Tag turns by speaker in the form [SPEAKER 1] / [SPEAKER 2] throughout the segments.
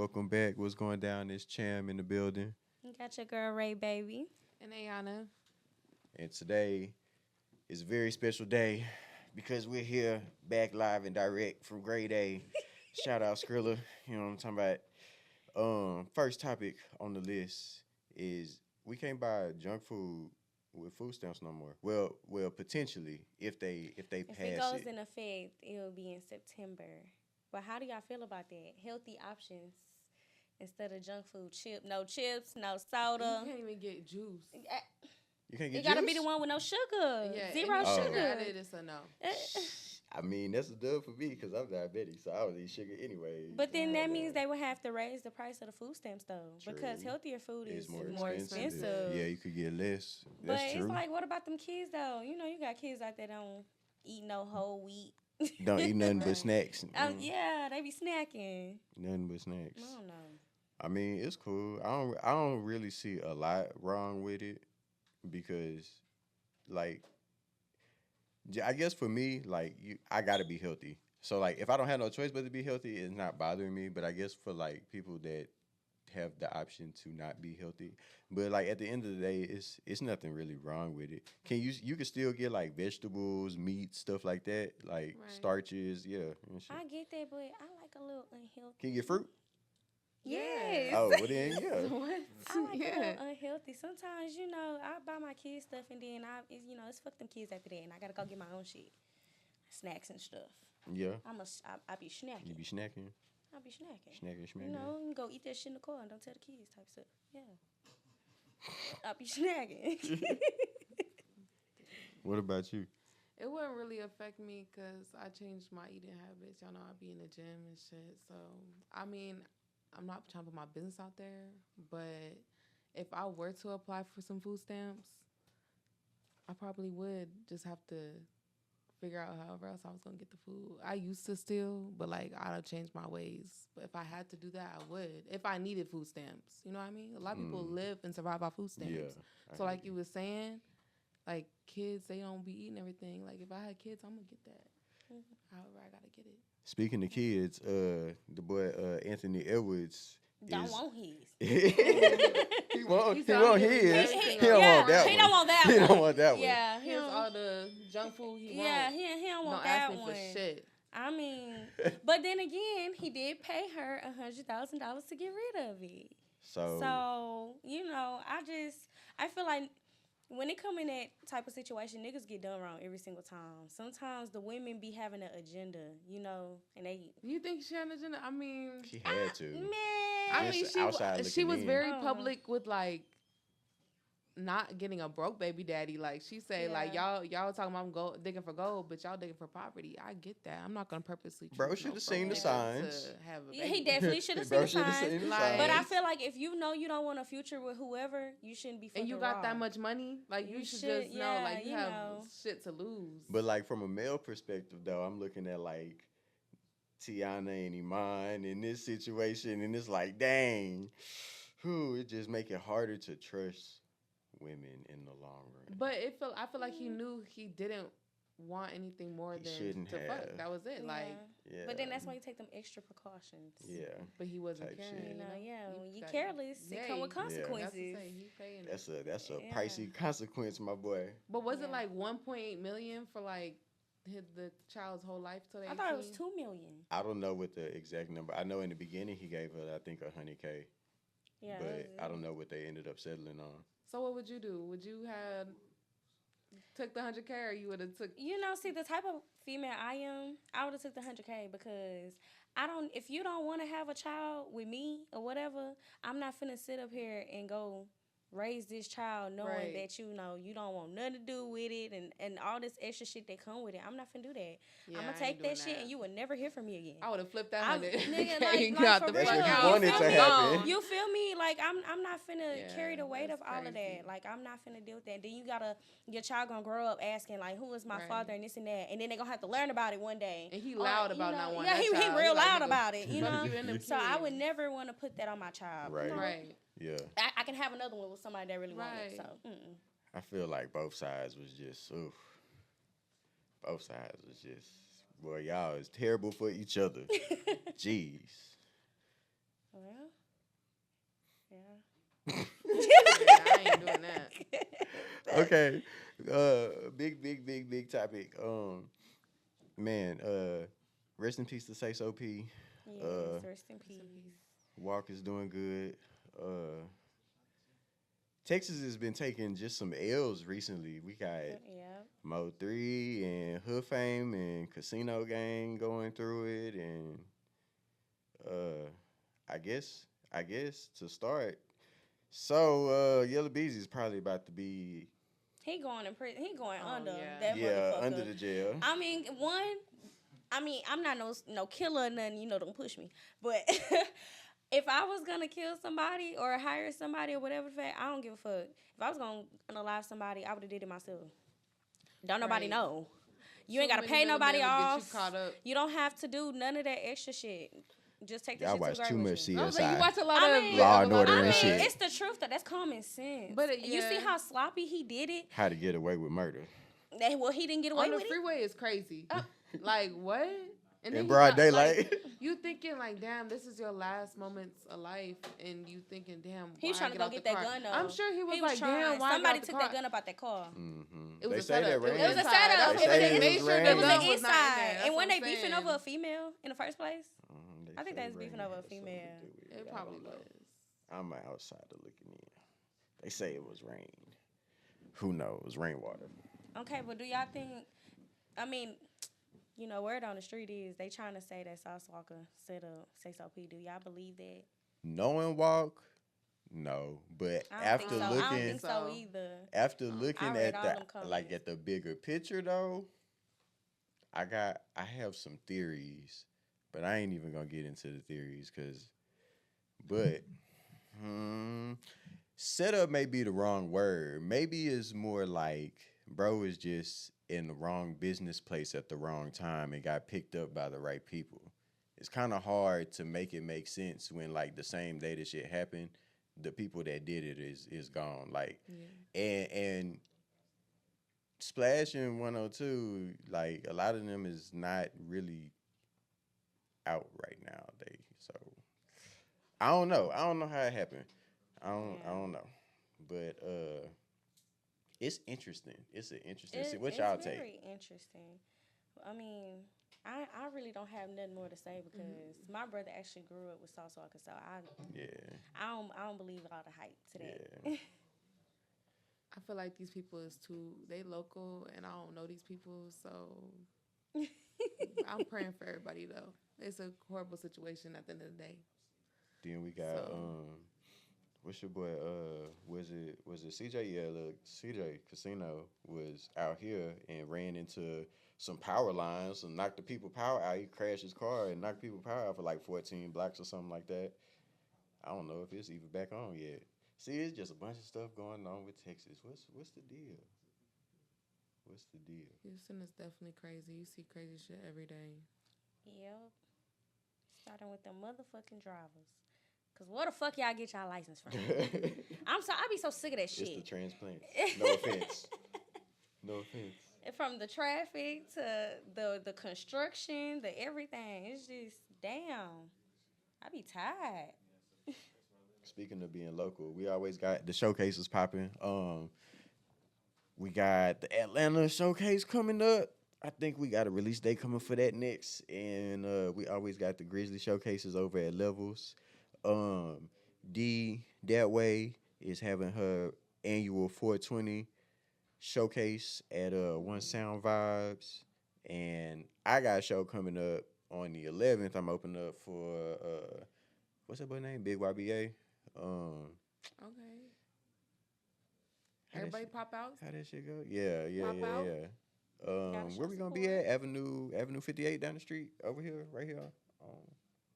[SPEAKER 1] welcome back. What's going down? It's Cham in the building.
[SPEAKER 2] You got your girl Ray, baby.
[SPEAKER 3] And Ayana.
[SPEAKER 1] And today is a very special day because we're here back live and direct from grade A. Shout out Skrilla. You know what I'm talking about? First topic on the list is we can't buy junk food with food stamps no more. Well, potentially if they
[SPEAKER 2] If
[SPEAKER 1] pass
[SPEAKER 2] it goes
[SPEAKER 1] it.
[SPEAKER 2] in effect, it will be in September. But how do y'all feel about that? Healthy options instead of junk food. No chips, no soda.
[SPEAKER 3] You can't even get juice.
[SPEAKER 1] You can't
[SPEAKER 2] It
[SPEAKER 1] get
[SPEAKER 2] gotta
[SPEAKER 1] juice?
[SPEAKER 2] be the one with no sugar.
[SPEAKER 3] Yeah,
[SPEAKER 2] Zero
[SPEAKER 3] any
[SPEAKER 1] Oh.
[SPEAKER 3] sugar
[SPEAKER 2] sugar.
[SPEAKER 3] added, it's a no.
[SPEAKER 1] I mean, that's a dub for me because I'm diabetic, so I don't eat sugar anyway.
[SPEAKER 2] But then that means
[SPEAKER 1] they
[SPEAKER 2] they would have to raise the price of the food stamps though, because
[SPEAKER 1] True.
[SPEAKER 2] healthier food
[SPEAKER 1] is
[SPEAKER 2] is
[SPEAKER 3] more expensive.
[SPEAKER 1] Yeah, you could get less.
[SPEAKER 2] But
[SPEAKER 1] That's true.
[SPEAKER 2] it's like, what about them kids though? You know, you got kids out there that don't eat no whole wheat.
[SPEAKER 1] Don't eat nothing but
[SPEAKER 3] Right.
[SPEAKER 1] snacks.
[SPEAKER 2] Yeah, they be snacking.
[SPEAKER 1] Nothing but snacks.
[SPEAKER 2] I don't know.
[SPEAKER 1] I mean, it's cool. I don't really see a lot wrong with it because, like, I guess for me, like, I gotta be healthy. So like, if I don't have no choice but to be healthy, it's not bothering me. But I guess for like people that have the option to not be healthy, but like at the end of the day, it's nothing really wrong with it. You can still get like vegetables, meat, stuff like that, like
[SPEAKER 3] Right.
[SPEAKER 1] starches, yeah. And shit.
[SPEAKER 2] I get that, but I like a little unhealthy.
[SPEAKER 1] Can you get fruit?
[SPEAKER 2] Yes.
[SPEAKER 1] Oh, well then, yeah.
[SPEAKER 3] What?
[SPEAKER 2] I like a
[SPEAKER 3] Yeah.
[SPEAKER 2] little unhealthy. Sometimes, you know, I buy my kids stuff and then it's fuck them kids after that, and I gotta go get my own shit, snacks and stuff.
[SPEAKER 1] Yeah.
[SPEAKER 2] I be snacking.
[SPEAKER 1] You be snacking,
[SPEAKER 2] I be snacking.
[SPEAKER 1] snacking,
[SPEAKER 2] You
[SPEAKER 1] smacking.
[SPEAKER 2] know, and go eat that shit in the car and don't tell the kids type stuff. Yeah. I be snacking.
[SPEAKER 1] What about you?
[SPEAKER 3] It wouldn't really affect me because I changed my eating habits. Y'all know I be in the gym and shit. So, I mean, I'm not trying to put my business out there, but if I were to apply for some food stamps, I probably would just have to figure out however else I was going to get the food. I used to steal, but like I'd change my ways. But if I had to do that, I would. If I needed food stamps, you know what I mean? A lot of people live and survive off food stamps.
[SPEAKER 1] Yeah.
[SPEAKER 3] So like you was saying, like kids, they don't be eating everything. Like if I had kids, I'm gonna get that. However, I gotta get it.
[SPEAKER 1] Speaking of kids, the boy Anthony Edwards
[SPEAKER 2] Don't
[SPEAKER 1] is
[SPEAKER 2] want his.
[SPEAKER 1] he won't
[SPEAKER 3] He's
[SPEAKER 1] he
[SPEAKER 3] out
[SPEAKER 1] want
[SPEAKER 3] here
[SPEAKER 1] his.
[SPEAKER 3] doing
[SPEAKER 1] He
[SPEAKER 3] everything
[SPEAKER 1] don't
[SPEAKER 3] else.
[SPEAKER 1] want that
[SPEAKER 2] he
[SPEAKER 1] one.
[SPEAKER 2] don't want that
[SPEAKER 1] He
[SPEAKER 2] one.
[SPEAKER 1] don't want that one.
[SPEAKER 2] Yeah, he
[SPEAKER 3] Here's
[SPEAKER 2] don't,
[SPEAKER 3] all the junk food he
[SPEAKER 2] yeah,
[SPEAKER 3] wants.
[SPEAKER 2] he don't want
[SPEAKER 3] Don't
[SPEAKER 2] that
[SPEAKER 3] ask me
[SPEAKER 2] one.
[SPEAKER 3] for shit.
[SPEAKER 2] I mean, but then again, he did pay her $100,000 to get rid of it. So, you know, I feel like when it come in that type of situation, niggas get done wrong every single time. Sometimes the women be having an agenda, you know, and they,
[SPEAKER 3] You think she had an agenda? I mean,
[SPEAKER 1] she had to.
[SPEAKER 2] man.
[SPEAKER 3] I
[SPEAKER 1] Just
[SPEAKER 3] mean,
[SPEAKER 1] outside
[SPEAKER 3] she
[SPEAKER 1] looking
[SPEAKER 3] was
[SPEAKER 1] in.
[SPEAKER 3] very
[SPEAKER 2] Oh.
[SPEAKER 3] public with like not getting a broke baby daddy. Like she said, like
[SPEAKER 2] Yeah.
[SPEAKER 3] y'all talking about digging for gold, but y'all digging for poverty. I get that. I'm not gonna purposely.
[SPEAKER 1] Bro
[SPEAKER 3] choose
[SPEAKER 1] shoulda
[SPEAKER 3] no
[SPEAKER 1] seen the
[SPEAKER 3] broke nigga
[SPEAKER 1] signs.
[SPEAKER 3] to have a
[SPEAKER 2] Yeah,
[SPEAKER 3] baby.
[SPEAKER 2] he definitely should have
[SPEAKER 1] Bro
[SPEAKER 2] seen the
[SPEAKER 1] shoulda
[SPEAKER 2] signs.
[SPEAKER 1] seen the
[SPEAKER 3] Like-
[SPEAKER 2] But I
[SPEAKER 1] signs.
[SPEAKER 2] feel like if you know you don't want a future with whoever, you shouldn't be fucking
[SPEAKER 3] And you got that
[SPEAKER 2] raw.
[SPEAKER 3] much money, like you
[SPEAKER 2] You
[SPEAKER 3] should
[SPEAKER 2] should-
[SPEAKER 3] just know, like
[SPEAKER 2] yeah,
[SPEAKER 3] you
[SPEAKER 2] you
[SPEAKER 3] have
[SPEAKER 2] know.
[SPEAKER 3] shit to lose.
[SPEAKER 1] But like from a male perspective though, I'm looking at like Tiana and Iman in this situation, and it's like, dang, it just make it harder to trust women in the long run.
[SPEAKER 3] But I feel like he knew he didn't want anything more
[SPEAKER 1] He
[SPEAKER 3] than
[SPEAKER 1] shouldn't
[SPEAKER 3] to fuck.
[SPEAKER 1] have.
[SPEAKER 3] That was it.
[SPEAKER 2] Yeah.
[SPEAKER 3] Like,
[SPEAKER 1] Yeah.
[SPEAKER 2] But then that's why you take them extra precautions.
[SPEAKER 1] Yeah.
[SPEAKER 3] but he wasn't
[SPEAKER 1] Type
[SPEAKER 3] caring.
[SPEAKER 1] shit.
[SPEAKER 2] You know, yeah.
[SPEAKER 3] He
[SPEAKER 2] When you
[SPEAKER 3] got-
[SPEAKER 2] careless, it come with
[SPEAKER 3] Yeah.
[SPEAKER 1] That's what
[SPEAKER 3] That's
[SPEAKER 2] consequences.
[SPEAKER 3] to say, he paying it.
[SPEAKER 1] That's a
[SPEAKER 2] Yeah.
[SPEAKER 1] pricey consequence, my boy.
[SPEAKER 3] But was
[SPEAKER 2] Yeah.
[SPEAKER 3] it like 1.8 million for like the child's whole life till they
[SPEAKER 2] I thought it was
[SPEAKER 3] 18?
[SPEAKER 2] 2 million.
[SPEAKER 1] I don't know what the exact number. I know in the beginning he gave her, I think, $100K,
[SPEAKER 2] Yeah.
[SPEAKER 1] but I don't know what they ended up settling on.
[SPEAKER 3] So what would you do? Would you have took the 100K, or you would have took?
[SPEAKER 2] You know, see the type of female I am, I would have took the 100K because if you don't want to have a child with me or whatever, I'm not finna sit up here and go raise this child knowing
[SPEAKER 3] Right.
[SPEAKER 2] that you know you don't want nothing to do with it and all this extra shit that come with it. I'm not finna do that.
[SPEAKER 3] Yeah,
[SPEAKER 2] I'm
[SPEAKER 3] I
[SPEAKER 2] gonna
[SPEAKER 3] ain't
[SPEAKER 2] take
[SPEAKER 3] doing
[SPEAKER 2] that shit and you will never hear from me again.
[SPEAKER 3] I would have flipped that
[SPEAKER 2] I'm-
[SPEAKER 3] 100.
[SPEAKER 2] nigga,
[SPEAKER 3] K,
[SPEAKER 2] like
[SPEAKER 3] got
[SPEAKER 2] for
[SPEAKER 3] the
[SPEAKER 2] real.
[SPEAKER 1] That's what
[SPEAKER 3] fuck
[SPEAKER 1] you
[SPEAKER 3] out.
[SPEAKER 1] wanted
[SPEAKER 2] feel
[SPEAKER 1] to
[SPEAKER 2] me?
[SPEAKER 1] happen.
[SPEAKER 2] You feel me? Like I'm not finna
[SPEAKER 3] Yeah,
[SPEAKER 2] carry the weight of
[SPEAKER 3] that's
[SPEAKER 2] all of
[SPEAKER 3] crazy.
[SPEAKER 2] that. Like I'm not finna deal with that. Then your child gonna grow up asking like, who is my
[SPEAKER 3] Right.
[SPEAKER 2] father and this and that, and then they gonna have to learn about it one day.
[SPEAKER 3] And he
[SPEAKER 2] Or,
[SPEAKER 3] loud
[SPEAKER 2] you
[SPEAKER 3] about
[SPEAKER 2] know,
[SPEAKER 3] not wanting
[SPEAKER 2] yeah,
[SPEAKER 3] that
[SPEAKER 2] he
[SPEAKER 3] child.
[SPEAKER 2] real
[SPEAKER 3] like,
[SPEAKER 2] loud
[SPEAKER 3] nigga,
[SPEAKER 2] about it. You
[SPEAKER 3] fuck
[SPEAKER 2] know.
[SPEAKER 3] you and them
[SPEAKER 2] So I
[SPEAKER 3] kids.
[SPEAKER 2] would never want to put that on my child.
[SPEAKER 1] Right.
[SPEAKER 2] You know?
[SPEAKER 3] Right.
[SPEAKER 1] Yeah.
[SPEAKER 2] I can have another one with somebody that really wants it.
[SPEAKER 3] Right.
[SPEAKER 2] So. Mm-mm.
[SPEAKER 1] I feel like both sides was just, oof. Both sides was just, boy, y'all is terrible for each other. Jeez.
[SPEAKER 2] Well, yeah.
[SPEAKER 3] Yeah, I ain't doing that.
[SPEAKER 1] Okay. Big topic. Man, rest in peace to Say So P.
[SPEAKER 2] Yes, rest in peace.
[SPEAKER 1] Walk is doing good. Texas has been taking just some L's recently. We got Mo 3 and Hood Fame and Casino Gang going through it, and I guess to start. So Yella Beezy is probably about to be.
[SPEAKER 2] He going in prison. He going under that motherfucker.
[SPEAKER 1] Yeah, under the jail.
[SPEAKER 2] I mean, I'm not no killer or nothing. Don't push me. But if I was gonna kill somebody or hire somebody or whatever, I don't give a fuck. If I was gonna unalive somebody, I would have did it myself. Don't nobody know. You ain't gotta pay nobody off. You don't have to do none of that extra shit. Just take this shit to the
[SPEAKER 1] watch too much CSI.
[SPEAKER 3] You watch a lot of
[SPEAKER 1] Law and Order and shit.
[SPEAKER 2] It's the truth, though. That's common sense. But you see how sloppy he did it?
[SPEAKER 1] How to get away with murder.
[SPEAKER 2] Well, he didn't get away with it.
[SPEAKER 3] On the freeway is crazy. Like, what? And
[SPEAKER 1] in broad daylight.
[SPEAKER 3] Like, you thinking, like, damn, this is your last moments of life. And you thinking, damn,
[SPEAKER 2] he was trying to go get that gun, though.
[SPEAKER 3] I'm sure he was like, damn, why
[SPEAKER 2] somebody took that gun up out that car.
[SPEAKER 1] Mm-hmm.
[SPEAKER 3] It was
[SPEAKER 1] they
[SPEAKER 3] a setup.
[SPEAKER 2] It was a setup.
[SPEAKER 1] They
[SPEAKER 2] made sure the gun was east side. And when they beefing over a female in the first place? I think they was beefing over a female.
[SPEAKER 3] It probably was.
[SPEAKER 1] I'm an outsider looking in. They say it was rain. Who knows? Rainwater.
[SPEAKER 2] Okay, but do y'all think, I mean, word on the street is they trying to say that Sauce Walker set up Say So P. Do y'all believe that?
[SPEAKER 1] Knowing Walk? No. But after looking. I
[SPEAKER 2] don't think so either.
[SPEAKER 1] After looking at at the bigger picture though, I have some theories. But I ain't even gonna get into the theories setup may be the wrong word. Maybe it's more like bro is just in the wrong business place at the wrong time and got picked up by the right people. It's kind of hard to make it make sense when like the same day that shit happened, the people that did it is gone. Like and Splash and 102, like a lot of them is not really out right now. So I don't know how it happened. I don't know, but it's interesting. It's an interesting. What y'all take? It's
[SPEAKER 2] very interesting. I mean, I really don't have nothing more to say because my brother actually grew up with Sauce Walker, so I don't believe all the hype today. Yeah.
[SPEAKER 3] I feel like these people they local and I don't know these people, so I'm praying for everybody though. It's a horrible situation at the end of the day.
[SPEAKER 1] Then we got what's your boy? Was it CJ? Yeah, look, CJ Casino was out here and ran into some power lines and knocked the people power out. He crashed his car and knocked people power out for like 14 blocks or something like that. I don't know if it's even back on yet. See, it's just a bunch of stuff going on with Texas. What's the deal? What's the deal?
[SPEAKER 3] Houston is definitely crazy. You see crazy shit every day.
[SPEAKER 2] Yep. Starting with the motherfucking drivers. Cause where the fuck y'all get y'all license from? I'm sorry, I be so sick of that shit.
[SPEAKER 1] It's the transplants. No offense. No offense.
[SPEAKER 2] From the traffic to the construction, the everything. It's just damn. I be tired.
[SPEAKER 1] Speaking of being local, we always got the showcases popping. We got the Atlanta showcase coming up. I think we got a release date coming for that next. And we always got the Grizzly showcases over at Levels. D That Way is having her annual 420 showcase at One Sound Vibes. And I got a show coming up on the 11th. I'm opening up for what's that boy name? Big YBA.
[SPEAKER 3] Okay. Everybody pop out?
[SPEAKER 1] How that shit go? Yeah. Where we gonna be at? Avenue 58 down the street over here, right here,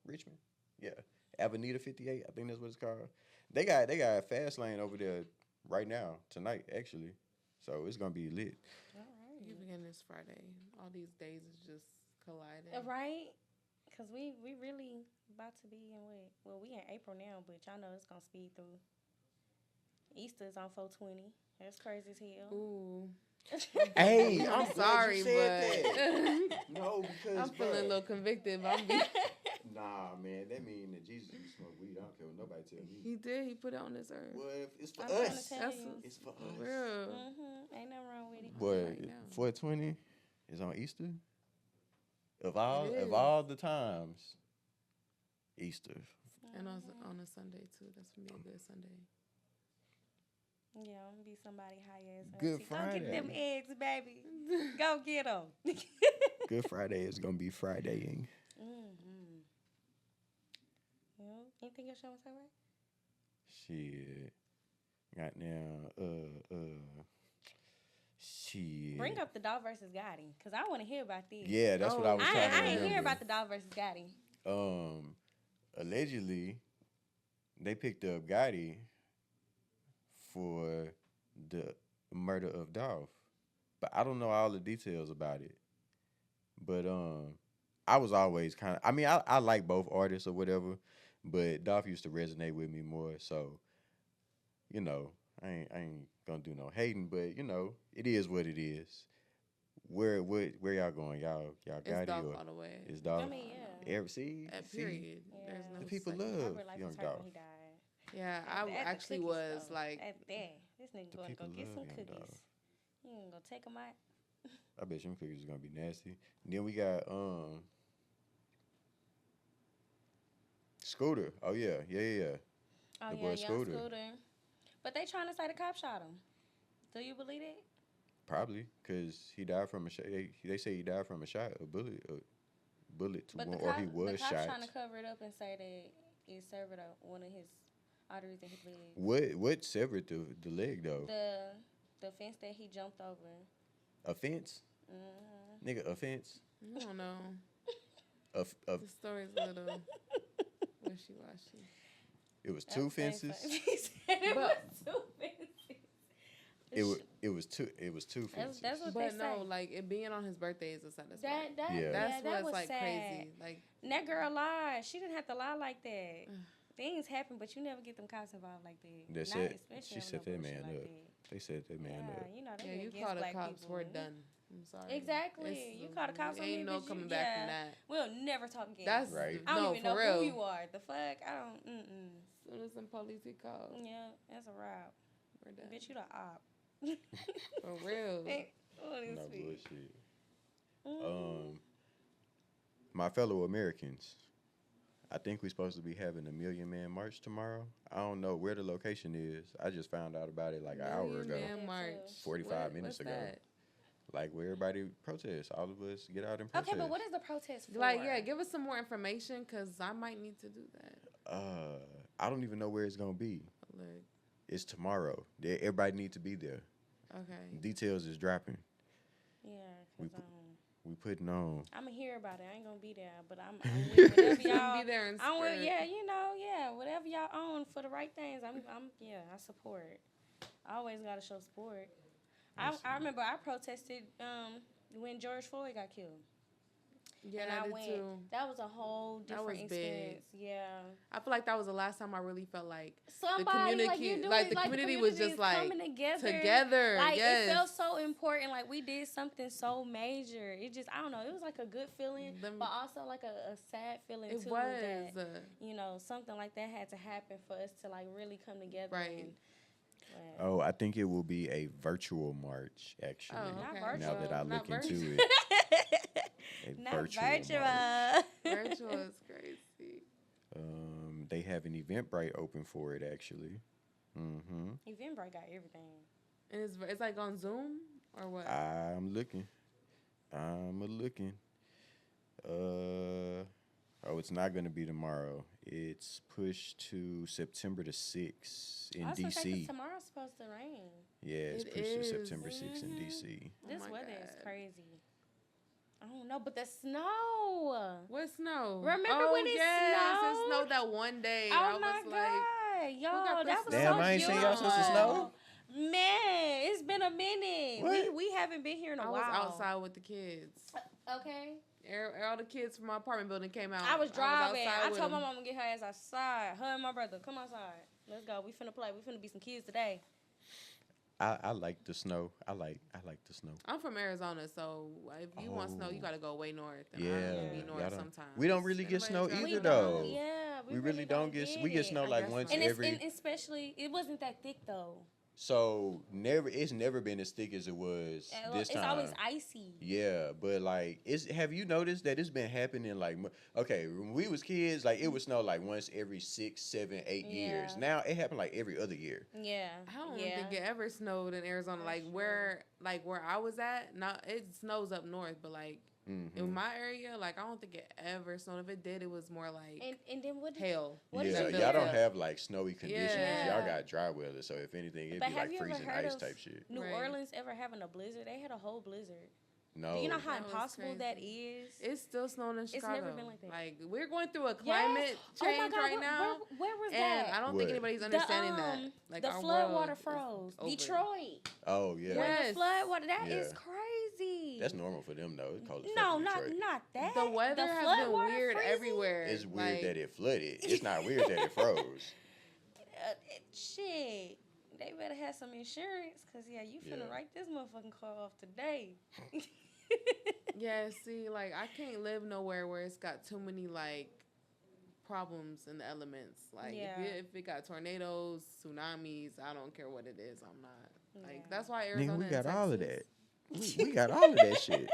[SPEAKER 1] Richmond. Yeah, Avenida 58. I think that's what it's called. They got a fast lane over there right now tonight, actually. So it's gonna be lit.
[SPEAKER 2] All right.
[SPEAKER 3] You begin this Friday. All these days is just colliding.
[SPEAKER 2] Right. Cause we really about to be in what? Well, we in April now, but y'all know it's gonna speed through. Easter's on 420. That's crazy as hell.
[SPEAKER 3] Ooh.
[SPEAKER 1] Hey, I'm
[SPEAKER 3] sorry,
[SPEAKER 1] but no, because
[SPEAKER 3] I'm feeling a little convicted. But
[SPEAKER 1] Nah, man, that mean that Jesus smoked weed. I don't care what nobody tell me.
[SPEAKER 3] He did. He put it on this earth.
[SPEAKER 1] Well, it's for
[SPEAKER 2] I'm
[SPEAKER 1] us.
[SPEAKER 2] It's
[SPEAKER 1] for us.
[SPEAKER 3] Real.
[SPEAKER 2] Ain't nothing wrong with it.
[SPEAKER 1] But 420 is on Easter. Of all the times, Easter.
[SPEAKER 3] And on a Sunday too. That's gonna be a good Sunday.
[SPEAKER 2] Yeah, I'm gonna be somebody high ass.
[SPEAKER 1] Good Friday.
[SPEAKER 2] Go get them eggs, baby. Go get them.
[SPEAKER 1] Good Friday is gonna be Fridaying.
[SPEAKER 2] Well, anything else you want to say,
[SPEAKER 1] Shit. Got now. Shit.
[SPEAKER 2] Bring up the Dolph versus Gotti, cause I want to hear about this.
[SPEAKER 1] Yeah, that's what I was trying to remember.
[SPEAKER 2] I ain't hear about the Dolph versus Gotti.
[SPEAKER 1] Allegedly, they picked up Gotti for the murder of Dolph, but I don't know all the details about it. But I was always kind of. I mean, I like both artists or whatever, but Dolph used to resonate with me more. So, you know, I ain't gonna do no hating, but you know, it is what it is. Where y'all going? Y'all got it or
[SPEAKER 3] all the way.
[SPEAKER 1] It's Dolph.
[SPEAKER 2] I mean, yeah.
[SPEAKER 3] Period.
[SPEAKER 2] Yeah.
[SPEAKER 3] There's no
[SPEAKER 1] the people
[SPEAKER 3] second.
[SPEAKER 1] love
[SPEAKER 2] My life
[SPEAKER 1] Young
[SPEAKER 2] was hurt
[SPEAKER 1] Dolph.
[SPEAKER 2] when he died.
[SPEAKER 3] Yeah, I
[SPEAKER 2] At the
[SPEAKER 3] actually
[SPEAKER 2] cookie
[SPEAKER 3] was
[SPEAKER 2] store.
[SPEAKER 3] like,
[SPEAKER 2] At that. This nigga going to go
[SPEAKER 1] people
[SPEAKER 2] get
[SPEAKER 1] love
[SPEAKER 2] some
[SPEAKER 1] Young
[SPEAKER 2] cookies.
[SPEAKER 1] Dolph.
[SPEAKER 2] You ain't gonna take them out.
[SPEAKER 1] I bet them cookies is gonna be nasty. And then we got Scooter. Oh yeah.
[SPEAKER 2] Oh
[SPEAKER 1] The
[SPEAKER 2] yeah,
[SPEAKER 1] boy
[SPEAKER 2] young
[SPEAKER 1] Scooter.
[SPEAKER 2] But they trying to say the cop shot him. Do you believe it?
[SPEAKER 1] Probably because he died from a shot. They say he died from a shot, a bullet to
[SPEAKER 2] But
[SPEAKER 1] one,
[SPEAKER 2] the
[SPEAKER 1] or
[SPEAKER 2] cop,
[SPEAKER 1] he was
[SPEAKER 2] the cop's
[SPEAKER 1] shot.
[SPEAKER 2] trying to cover it up and say that it severed one of his arteries in his leg.
[SPEAKER 1] What severed the leg though?
[SPEAKER 2] The fence that he jumped over.
[SPEAKER 1] A fence?
[SPEAKER 2] Mm-hmm.
[SPEAKER 1] Nigga, a fence?
[SPEAKER 3] I don't know.
[SPEAKER 1] The
[SPEAKER 3] story's a little wishy-washy.
[SPEAKER 1] It was two fences.
[SPEAKER 2] He said it was two fences.
[SPEAKER 1] It was two fences.
[SPEAKER 2] That's what
[SPEAKER 3] But
[SPEAKER 2] they
[SPEAKER 3] no,
[SPEAKER 2] say.
[SPEAKER 3] like it being on his birthday is a satisfying.
[SPEAKER 1] Yeah.
[SPEAKER 3] That's
[SPEAKER 2] was
[SPEAKER 3] like
[SPEAKER 2] sad.
[SPEAKER 3] crazy. Like
[SPEAKER 2] And that girl lied. She didn't have to lie like that. Things happen, but you never get them cops involved like that.
[SPEAKER 1] That's
[SPEAKER 2] Not
[SPEAKER 1] it.
[SPEAKER 2] especially
[SPEAKER 1] She
[SPEAKER 2] on
[SPEAKER 1] set
[SPEAKER 2] no
[SPEAKER 1] that
[SPEAKER 2] bullshit
[SPEAKER 1] man
[SPEAKER 2] like
[SPEAKER 1] up.
[SPEAKER 2] that.
[SPEAKER 1] They set that man up.
[SPEAKER 2] You know, they
[SPEAKER 3] you
[SPEAKER 2] against
[SPEAKER 3] call the
[SPEAKER 2] black
[SPEAKER 3] cops,
[SPEAKER 2] people.
[SPEAKER 3] we're done. I'm sorry.
[SPEAKER 2] Exactly. You call the cops on me.
[SPEAKER 3] Ain't no
[SPEAKER 2] bitch,
[SPEAKER 3] coming back from that.
[SPEAKER 2] We'll never talk again.
[SPEAKER 3] That's
[SPEAKER 1] right.
[SPEAKER 2] I don't
[SPEAKER 3] no,
[SPEAKER 2] even
[SPEAKER 3] for
[SPEAKER 2] know
[SPEAKER 3] real.
[SPEAKER 2] who you are. The fuck? I don't.
[SPEAKER 3] As soon as some police get called,
[SPEAKER 2] Yeah, that's a wrap.
[SPEAKER 3] we're done.
[SPEAKER 2] Bitch, you the op.
[SPEAKER 3] For real.
[SPEAKER 1] No bullshit. My fellow Americans, I think we're supposed to be having a Million Man March tomorrow. I don't know where the location is. I just found out about it like an hour ago.
[SPEAKER 3] Man March.
[SPEAKER 1] 45 minutes ago.
[SPEAKER 3] That?
[SPEAKER 1] Like where everybody protests. All of us get out and protest.
[SPEAKER 2] Okay, but what is the protest for?
[SPEAKER 3] Like, yeah, give us some more information because I might need to do that.
[SPEAKER 1] I don't even know where it's gonna be.
[SPEAKER 3] Like,
[SPEAKER 1] It's tomorrow. Everybody needs to be there.
[SPEAKER 3] okay.
[SPEAKER 1] Details is dropping.
[SPEAKER 2] Yeah, because
[SPEAKER 1] We putting on.
[SPEAKER 2] I'm going to hear about it. I ain't going to be there, but I'm with whatever y'all.
[SPEAKER 3] Be there in
[SPEAKER 2] I'm with,
[SPEAKER 3] spirit.
[SPEAKER 2] whatever y'all own for the right things. I support. I always got to show support. I remember I protested when George Floyd got killed.
[SPEAKER 3] Yeah,
[SPEAKER 2] and
[SPEAKER 3] I
[SPEAKER 2] I
[SPEAKER 3] did
[SPEAKER 2] went.
[SPEAKER 3] too.
[SPEAKER 2] That was a whole different
[SPEAKER 3] was
[SPEAKER 2] experience.
[SPEAKER 3] big.
[SPEAKER 2] Yeah.
[SPEAKER 3] I feel like that was the last time I really felt like
[SPEAKER 2] Somebody,
[SPEAKER 3] the
[SPEAKER 2] like, you
[SPEAKER 3] community,
[SPEAKER 2] do
[SPEAKER 3] like
[SPEAKER 2] it,
[SPEAKER 3] the
[SPEAKER 2] like,
[SPEAKER 3] community
[SPEAKER 2] the
[SPEAKER 3] was just
[SPEAKER 2] is
[SPEAKER 3] like
[SPEAKER 2] coming together. Like,
[SPEAKER 3] yes.
[SPEAKER 2] it felt so important. Like, we did something so major. It just, I don't know. It was like a good feeling, but also like a sad feeling too.
[SPEAKER 3] It was.
[SPEAKER 2] That, something like that had to happen for us to like really come together.
[SPEAKER 3] Right.
[SPEAKER 1] Oh, I think it will be a virtual march, actually.
[SPEAKER 3] Oh, okay.
[SPEAKER 2] Not virtual.
[SPEAKER 1] Now that I
[SPEAKER 3] Not
[SPEAKER 1] look into
[SPEAKER 3] virtual.
[SPEAKER 1] it.
[SPEAKER 2] Not virtual.
[SPEAKER 1] March.
[SPEAKER 3] Virtual is crazy.
[SPEAKER 1] They have an Eventbrite open for it, actually. Mm-hmm.
[SPEAKER 2] Eventbrite got everything.
[SPEAKER 3] And it's like on Zoom or what?
[SPEAKER 1] I'm looking. It's not going to be tomorrow. It's pushed to September the 6th in D.C.
[SPEAKER 2] Tomorrow's supposed to rain.
[SPEAKER 1] Yeah, it's pushed to September 6th in D.C.
[SPEAKER 2] This weather is crazy. I don't know, but the snow.
[SPEAKER 3] What snow?
[SPEAKER 2] Remember when it snowed?
[SPEAKER 3] It snowed that one day.
[SPEAKER 2] Oh
[SPEAKER 3] I
[SPEAKER 2] my
[SPEAKER 3] was
[SPEAKER 2] God. Y'all, that was
[SPEAKER 1] Damn,
[SPEAKER 2] so
[SPEAKER 1] I ain't seen y'all since the
[SPEAKER 2] beautiful.
[SPEAKER 1] snow?
[SPEAKER 2] Man, it's been a minute.
[SPEAKER 1] What?
[SPEAKER 2] We haven't been here in a while.
[SPEAKER 3] I was outside with the kids.
[SPEAKER 2] Okay.
[SPEAKER 3] All the kids from my apartment building came out.
[SPEAKER 2] I was driving. I
[SPEAKER 3] with
[SPEAKER 2] told my
[SPEAKER 3] them.
[SPEAKER 2] mom to get her ass outside. Her and my brother, come outside. Let's go. We finna play. We finna be some kids today.
[SPEAKER 1] I like the snow. I like the snow.
[SPEAKER 3] I'm from Arizona, so if you want snow, you gotta go way north. And
[SPEAKER 1] Yeah,
[SPEAKER 3] I be north sometimes.
[SPEAKER 1] we don't really get snow either, though. Yeah, we really don't get. We get snow like once every.
[SPEAKER 2] And especially, it wasn't that thick though.
[SPEAKER 1] So it's never been as thick as it was this time.
[SPEAKER 2] It's always icy.
[SPEAKER 1] Yeah, but like have you noticed that it's been happening like okay, when we was kids, like it would snow like once every 6, 7, 8 years. Now it happened like every other year.
[SPEAKER 2] Yeah.
[SPEAKER 3] I don't think it ever snowed in Arizona. Like where I was at, not it snows up north, but like in my area, like I don't think it ever snowed. If it did, it was more like
[SPEAKER 2] and then what
[SPEAKER 3] hail.
[SPEAKER 1] Y'all don't have like snowy conditions. Yeah. Y'all got dry weather, so if anything, it'd be like freezing ice type shit.
[SPEAKER 2] New Orleans ever having a blizzard? They had a whole blizzard.
[SPEAKER 1] No.
[SPEAKER 2] Do you know how impossible that is?
[SPEAKER 3] It's still snowing in Chicago.
[SPEAKER 2] It's never been like that.
[SPEAKER 3] Like we're going through a climate change right now.
[SPEAKER 2] Where was that?
[SPEAKER 3] And I don't think anybody's understanding that. Like
[SPEAKER 2] the flood water froze. Detroit.
[SPEAKER 1] Oh yeah.
[SPEAKER 2] Yes. The flood water. That is crazy.
[SPEAKER 1] That's normal for them though.
[SPEAKER 2] No, not that.
[SPEAKER 3] The weather has been weird everywhere.
[SPEAKER 1] It's weird that it flooded. It's not weird that it froze.
[SPEAKER 2] Shit. They better have some insurance, cause you finna write this motherfucking car off today.
[SPEAKER 3] Yeah, see, like I can't live nowhere where it's got too many like problems in the elements. Like if it got tornadoes, tsunamis, I don't care what it is. I'm not like that's why Arizona.
[SPEAKER 1] We got all of that. We got all of that shit.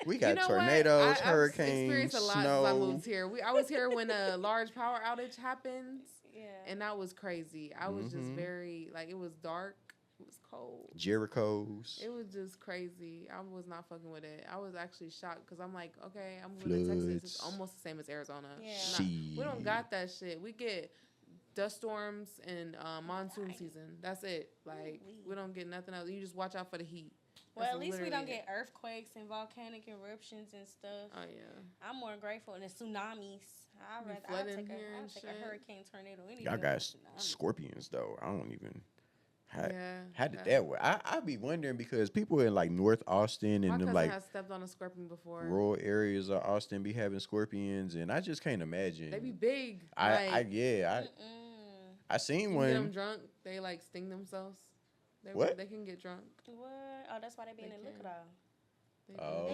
[SPEAKER 1] We got tornadoes, hurricanes,
[SPEAKER 3] I've experienced a lot
[SPEAKER 1] snow.
[SPEAKER 3] since I moved here. I was here when a large power outage happened. Yeah. And that was crazy. I was just very, like, it was dark. It was cold.
[SPEAKER 1] Jericho's.
[SPEAKER 3] It was just crazy. I was not fucking with it. I was actually shocked because I'm like, okay, I'm moving to Texas. It's almost the same as Arizona. Yeah. We don't got that shit. We get dust storms and monsoon season. That's it. Like, we don't get nothing else. You just watch out for the heat.
[SPEAKER 2] Well, at least we don't get earthquakes and volcanic eruptions and stuff.
[SPEAKER 3] Oh, yeah.
[SPEAKER 2] I'm more grateful. And the tsunamis. I'll take a hurricane, tornado, anything.
[SPEAKER 1] Y'all got scorpions, though. I don't even... How did that work? I be wondering because people in like North Austin and them like
[SPEAKER 3] has stepped on a scorpion before.
[SPEAKER 1] Rural areas of Austin be having scorpions, and I just can't imagine.
[SPEAKER 3] They be big.
[SPEAKER 1] I seen one.
[SPEAKER 3] Get them drunk. They like sting themselves. They can get drunk.
[SPEAKER 2] What? Oh, that's why they be in the liquor though.
[SPEAKER 1] Oh.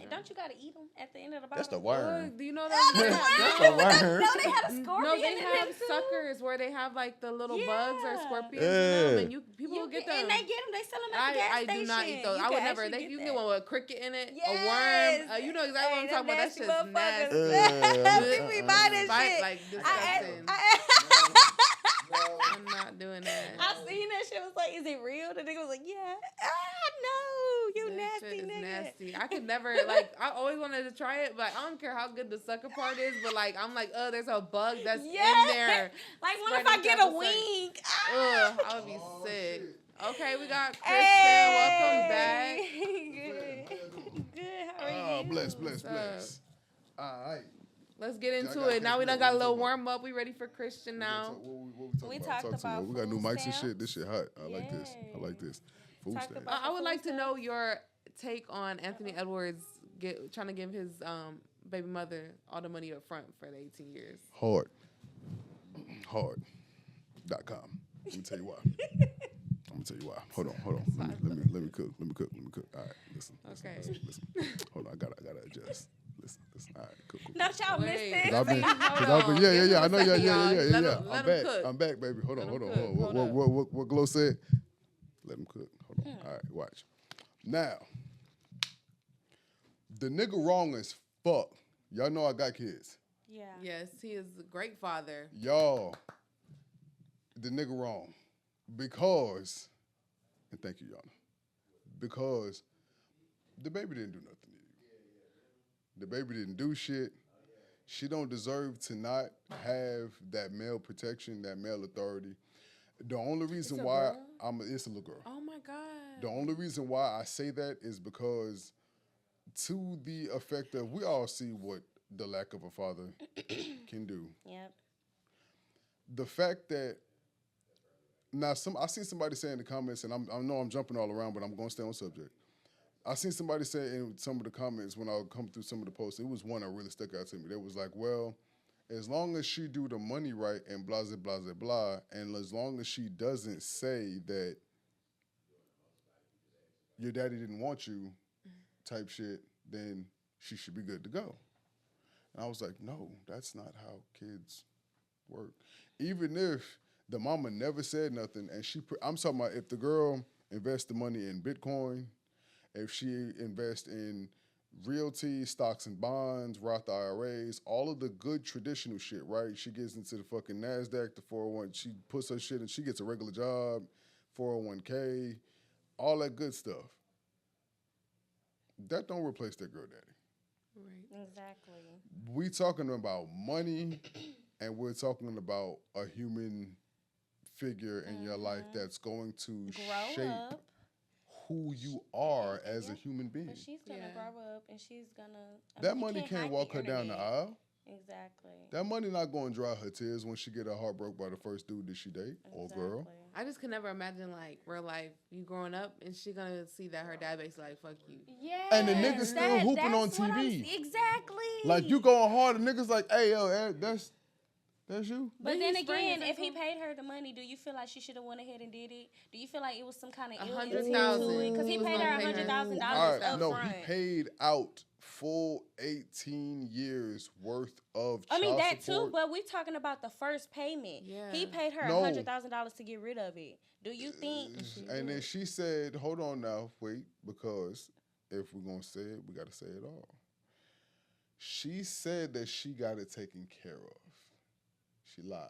[SPEAKER 2] Don't you gotta eat them at the end of the bottle?
[SPEAKER 1] That's the worm.
[SPEAKER 3] Do you know that?
[SPEAKER 1] That's the worm.
[SPEAKER 2] No, they had a scorpion.
[SPEAKER 3] No, they have suckers where they have like the little bugs or scorpions in them, and people will get them.
[SPEAKER 2] And they get them. They sell them at the gas station.
[SPEAKER 3] I do not eat those. I would never. You get one with a cricket in it, a worm. You know exactly what I'm talking about. That shit's nasty.
[SPEAKER 2] We buy this shit.
[SPEAKER 3] Like disgusting. I'm not doing that.
[SPEAKER 2] I seen that shit. Was like, is it real? The nigga was like, yeah. No, you nasty nigga.
[SPEAKER 3] Nasty. I could never like. I always wanted to try it, but I don't care how good the sucker part is. But like, I'm like, there's a bug that's in there.
[SPEAKER 2] Like, what if I get a wing?
[SPEAKER 3] I would be sick. Okay, we got Christian. Welcome back.
[SPEAKER 2] Good. How are you?
[SPEAKER 4] Bless. All right.
[SPEAKER 3] Let's get into it. Now we done got a little warm up. We ready for Christian now.
[SPEAKER 4] What we talked about. We got new mics and shit. This shit hot. I like this. Food stamps.
[SPEAKER 3] I would like to know your take on Anthony Edwards trying to give his baby mother all the money up front for the 18 years.
[SPEAKER 4] Hard.com. Let me tell you why. Hold on. Let me cook. All right, listen. Hold on, I gotta adjust. Listen. All right, cool.
[SPEAKER 2] No, y'all missed it.
[SPEAKER 4] I know, yeah. I'm back, baby. Hold on. What Glow said? Let him cook. Hold on. All right, watch. Now, the nigga wrong as fuck. Y'all know I got kids.
[SPEAKER 2] Yeah.
[SPEAKER 3] Yes, he is a great father.
[SPEAKER 4] Y'all, the nigga wrong. Because, and thank you, Yana, because the baby didn't do nothing to you. The baby didn't do shit. She don't deserve to not have that male protection, that male authority. The only reason why it's a little girl.
[SPEAKER 3] Oh my God.
[SPEAKER 4] The only reason why I say that is because to the effect of we all see what the lack of a father can do.
[SPEAKER 2] Yep.
[SPEAKER 4] The fact that now I seen somebody say in the comments, and I know I'm jumping all around, but I'm gonna stay on subject. I seen somebody say in some of the comments when I come through some of the posts, it was one that really stuck out to me. They was like, well, as long as she do the money right and blah, blah, blah, blah, and as long as she doesn't say that your daddy didn't want you type shit, then she should be good to go. And I was like, no, that's not how kids work. Even if the mama never said nothing, and I'm talking about if the girl invests the money in Bitcoin, if she invests in realty, stocks and bonds, Roth IRAs, all of the good traditional shit, right? She gets into the fucking NASDAQ, the 401, she puts her shit and she gets a regular job, 401k, all that good stuff. That don't replace that girl daddy.
[SPEAKER 2] Right. Exactly.
[SPEAKER 4] We talking about money and we're talking about a human figure in your life that's going to shape
[SPEAKER 2] up.
[SPEAKER 4] Who you are as a human being.
[SPEAKER 2] But she's gonna grow up and she's gonna.
[SPEAKER 4] That money can't walk her down the aisle.
[SPEAKER 2] Exactly.
[SPEAKER 4] That money not going to dry her tears when she get her heart broke by the first dude that she date or girl.
[SPEAKER 3] I just could never imagine like real life you growing up and she gonna see that her dad basically like fuck you.
[SPEAKER 2] Yeah.
[SPEAKER 4] And the niggas still hooping on TV.
[SPEAKER 2] Exactly.
[SPEAKER 4] Like you going hard, the niggas like, hey yo, that's you.
[SPEAKER 2] But then again, if he paid her the money, do you feel like she should have went ahead and did it? Do you feel like it was some kind of ill intent to it? Because he paid her $100,000 up
[SPEAKER 4] No,
[SPEAKER 2] front.
[SPEAKER 4] he paid out full 18 years worth of child
[SPEAKER 2] that
[SPEAKER 4] support.
[SPEAKER 2] too, but we're talking about the first payment.
[SPEAKER 3] Yeah.
[SPEAKER 2] He paid her $100,000 to get rid of it. Do you think?
[SPEAKER 4] And then she said, hold on now, wait, because if we're going to say it, we got to say it all. She said that she got it taken care of. She lied.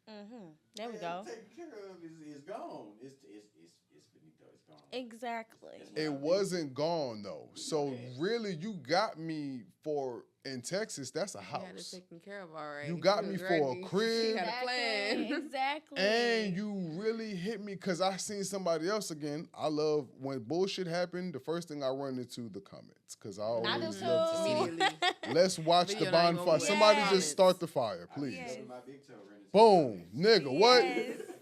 [SPEAKER 2] Mm-hmm. There we go.
[SPEAKER 1] Taken care of is gone. It's finito. It's gone.
[SPEAKER 2] Exactly.
[SPEAKER 4] It wasn't gone though. So really, you got me for in Texas. That's a house.
[SPEAKER 3] You had it taken care of already.
[SPEAKER 4] You got me for a crib.
[SPEAKER 3] She had a plan.
[SPEAKER 2] Exactly.
[SPEAKER 4] And you really hit me because I seen somebody else again. I love when bullshit happened. The first thing I run into the comments because I always love to see.
[SPEAKER 3] Immediately.
[SPEAKER 4] Let's watch the bonfire. Somebody just start the fire, please.
[SPEAKER 2] Yes.
[SPEAKER 4] Boom, nigga, what?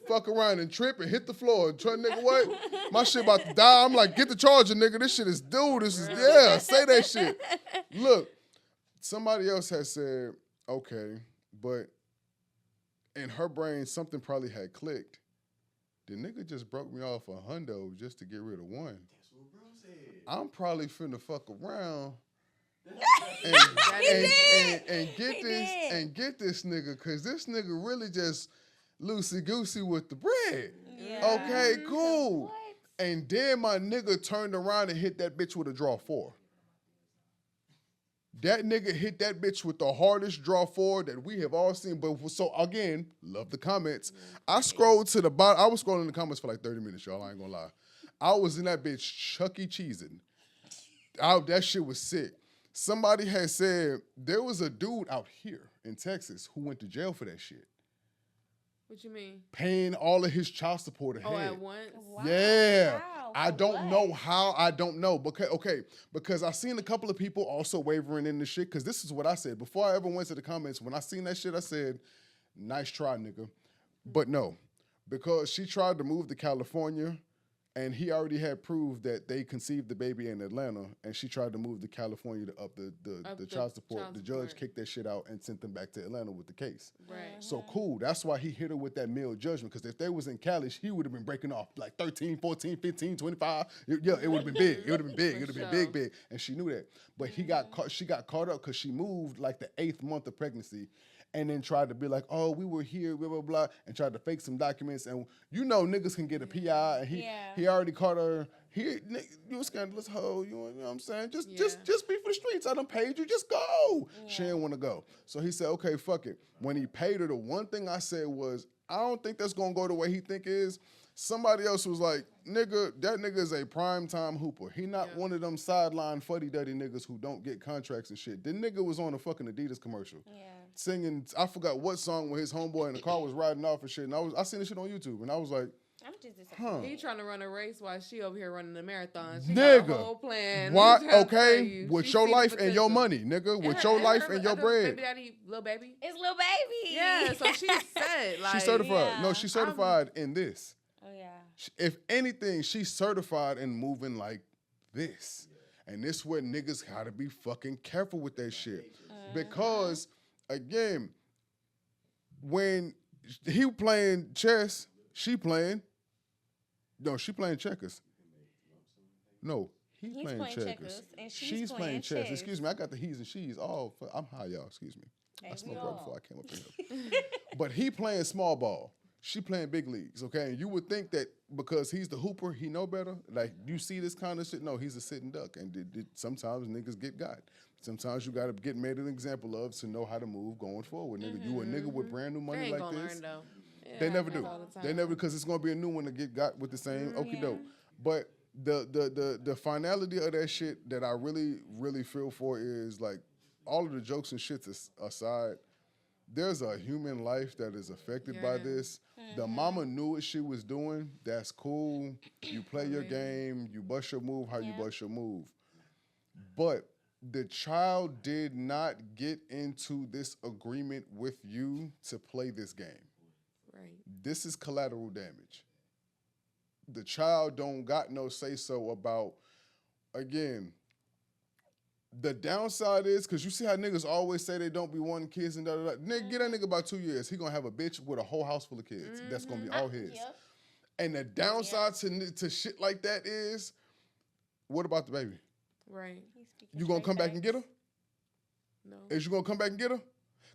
[SPEAKER 4] Fuck around and trip and hit the floor. Nigga, what? My shit about to die. I'm like, get the charger, nigga. This shit is due. This is, yeah, say that shit. Look, somebody else has said, okay, but in her brain, something probably had clicked. The nigga just broke me off $100 just to get rid of one.
[SPEAKER 1] That's what bro said.
[SPEAKER 4] I'm probably finna fuck around and get this nigga, cause this nigga really just loosey goosey with the bread.
[SPEAKER 2] Yeah.
[SPEAKER 4] Okay, cool.
[SPEAKER 2] What?
[SPEAKER 4] And then my nigga turned around and hit that bitch with a draw 4. That nigga hit that bitch with the hardest draw 4 that we have all seen. But so again, love the comments. I scrolled to the bottom. I was scrolling the comments for like 30 minutes, y'all. I ain't gonna lie. I was in that bitch Chuck E. Cheese'ing. That shit was sick. Somebody had said there was a dude out here in Texas who went to jail for that shit.
[SPEAKER 3] What you mean?
[SPEAKER 4] Paying all of his child support ahead.
[SPEAKER 3] Oh, at once?
[SPEAKER 2] Wow.
[SPEAKER 4] Yeah.
[SPEAKER 2] Wow.
[SPEAKER 4] I don't know how. I don't know. Because I seen a couple of people also wavering in the shit. Because this is what I said. Before I ever went to the comments, when I seen that shit, I said, nice try, nigga. But no. Because she tried to move to California, and he already had proved that they conceived the baby in Atlanta, and she tried to move to California to up the child support. The judge kicked that shit out and sent them back to Atlanta with the case.
[SPEAKER 3] Right.
[SPEAKER 4] So cool. That's why he hit her with that male judgment, because if they was in Cali, he would have been breaking off like 13, 14, 15, 25. Yeah, it would have been big. It would have been big. It would have been big. And she knew that. But she got caught up because she moved like the 8th month of pregnancy, and then tried to be like, oh, we were here, blah, blah, blah, and tried to fake some documents. And you know niggas can get a PI, and he already caught her. You a scandalous hoe, you know what I'm saying? Just be for the streets. I done paid you, just go. Yeah. She didn't want to go. So he said, okay, fuck it. When he paid her, the one thing I said was, I don't think that's going to go the way he think is. Somebody else was like, nigga, that nigga is a prime time hooper. He not one of them sideline fuddy-duddy niggas who don't get contracts and shit. The nigga was on a fucking Adidas commercial. Yeah. Singing, I forgot what song when his homeboy in the car was riding off and shit. And I seen this shit on YouTube, and I was like,
[SPEAKER 2] I'm just disappointed.
[SPEAKER 3] He trying to run a race while she over here running the marathon.
[SPEAKER 4] She
[SPEAKER 3] got a whole plan.
[SPEAKER 4] Why? Okay, with your life and your money, nigga. With your life and your bread.
[SPEAKER 3] Baby daddy, little baby.
[SPEAKER 2] It's little baby.
[SPEAKER 3] Yeah, so she said like
[SPEAKER 4] she's certified. Yeah. No, she's certified in this.
[SPEAKER 2] Oh yeah.
[SPEAKER 4] If anything, she's certified in moving like this. And this is where niggas gotta be fucking careful with that shit. Because, again, when he playing chess, she playing checkers. No,
[SPEAKER 2] He's
[SPEAKER 4] playing checkers.
[SPEAKER 2] and
[SPEAKER 4] she's playing chess.
[SPEAKER 2] chess.
[SPEAKER 4] Excuse me, I got the he's and she's. I'm high, y'all. Excuse me.
[SPEAKER 2] Hey,
[SPEAKER 4] I smoked
[SPEAKER 2] we
[SPEAKER 4] right before
[SPEAKER 2] all.
[SPEAKER 4] I came up in here. But he playing small ball. She playing big leagues, okay? And you would think that because he's the hooper, he know better. Like, you see this kind of shit? No, he's a sitting duck. And sometimes niggas get got. Sometimes you got to get made an example of to know how to move going forward. Nigga, you a nigga with brand new money like this.
[SPEAKER 3] Learn, though.
[SPEAKER 4] They never do. They never, because it's going to be a new one to get got with the same okie doke. But the finality of that shit that I really, really feel for is, like, all of the jokes and shits aside, there's a human life that is affected by this. The mama knew what she was doing. That's cool. You play your game. You bust your move how you bust your move. But the child did not get into this agreement with you to play this game.
[SPEAKER 3] Right.
[SPEAKER 4] This is collateral damage. The child don't got no say-so about, again, the downside is, because you see how niggas always say they don't be wanting kids and da-da-da. Nigga, get that nigga about 2 years. He gonna have a bitch with a whole house full of kids. That's gonna be all his.
[SPEAKER 2] Yep.
[SPEAKER 4] And the downside to shit like that is, what about the baby?
[SPEAKER 3] Right.
[SPEAKER 4] You gonna come back and get her?
[SPEAKER 3] No.
[SPEAKER 4] Is you gonna come back and get her?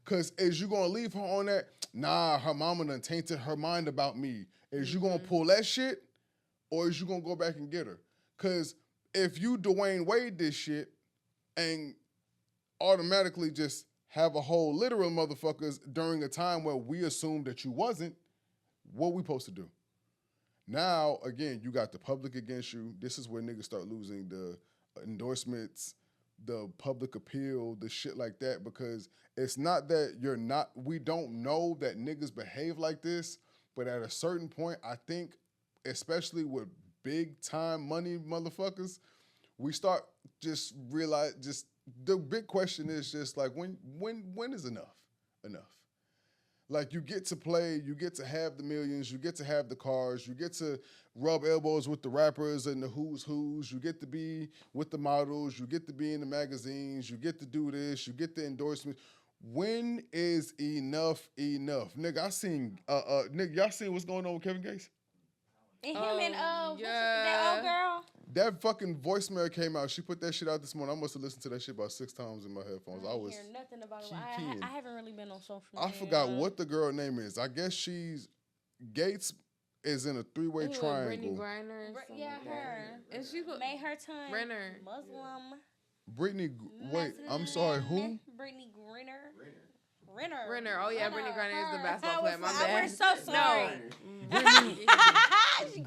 [SPEAKER 4] Because is you gonna leave her on that, nah, her mama done tainted her mind about me. Is you gonna pull that shit? Or is you gonna go back and get her? Because if you Dwayne Wade this shit and automatically just have a whole litter of motherfuckers during a time where we assumed that you wasn't, what we supposed to do? Now, again, you got the public against you. This is where niggas start losing the endorsements, the public appeal, the shit like that, because it's not that we don't know that niggas behave like this, but at a certain point, I think, especially with big time money motherfuckers, we start just realize, just the big question is just like, when is enough? Enough. Like, you get to play, you get to have the millions, you get to have the cars, you get to rub elbows with the rappers and the who's, you get to be with the models, you get to be in the magazines, you get to do this, you get the endorsements. When is enough enough? Nigga, nigga, y'all seen what's going on with Kevin Gates?
[SPEAKER 2] And him and that old girl.
[SPEAKER 4] That fucking voicemail came out. She put that shit out this morning. I must have listened to that shit about 6 times in my headphones.
[SPEAKER 2] I didn't hear nothing about it. I haven't really been on social media.
[SPEAKER 4] I forgot what the girl name is. I guess Gates is in a 3-way triangle.
[SPEAKER 3] Brittany Griner.
[SPEAKER 2] Her.
[SPEAKER 3] And she
[SPEAKER 2] made her turn
[SPEAKER 3] Renner.
[SPEAKER 2] Muslim.
[SPEAKER 4] Brittany, wait, I'm sorry, who?
[SPEAKER 2] Brittany Griner.
[SPEAKER 3] Renner. Oh yeah, Brittany Griner is the basketball player. My bad.
[SPEAKER 2] We're so sorry.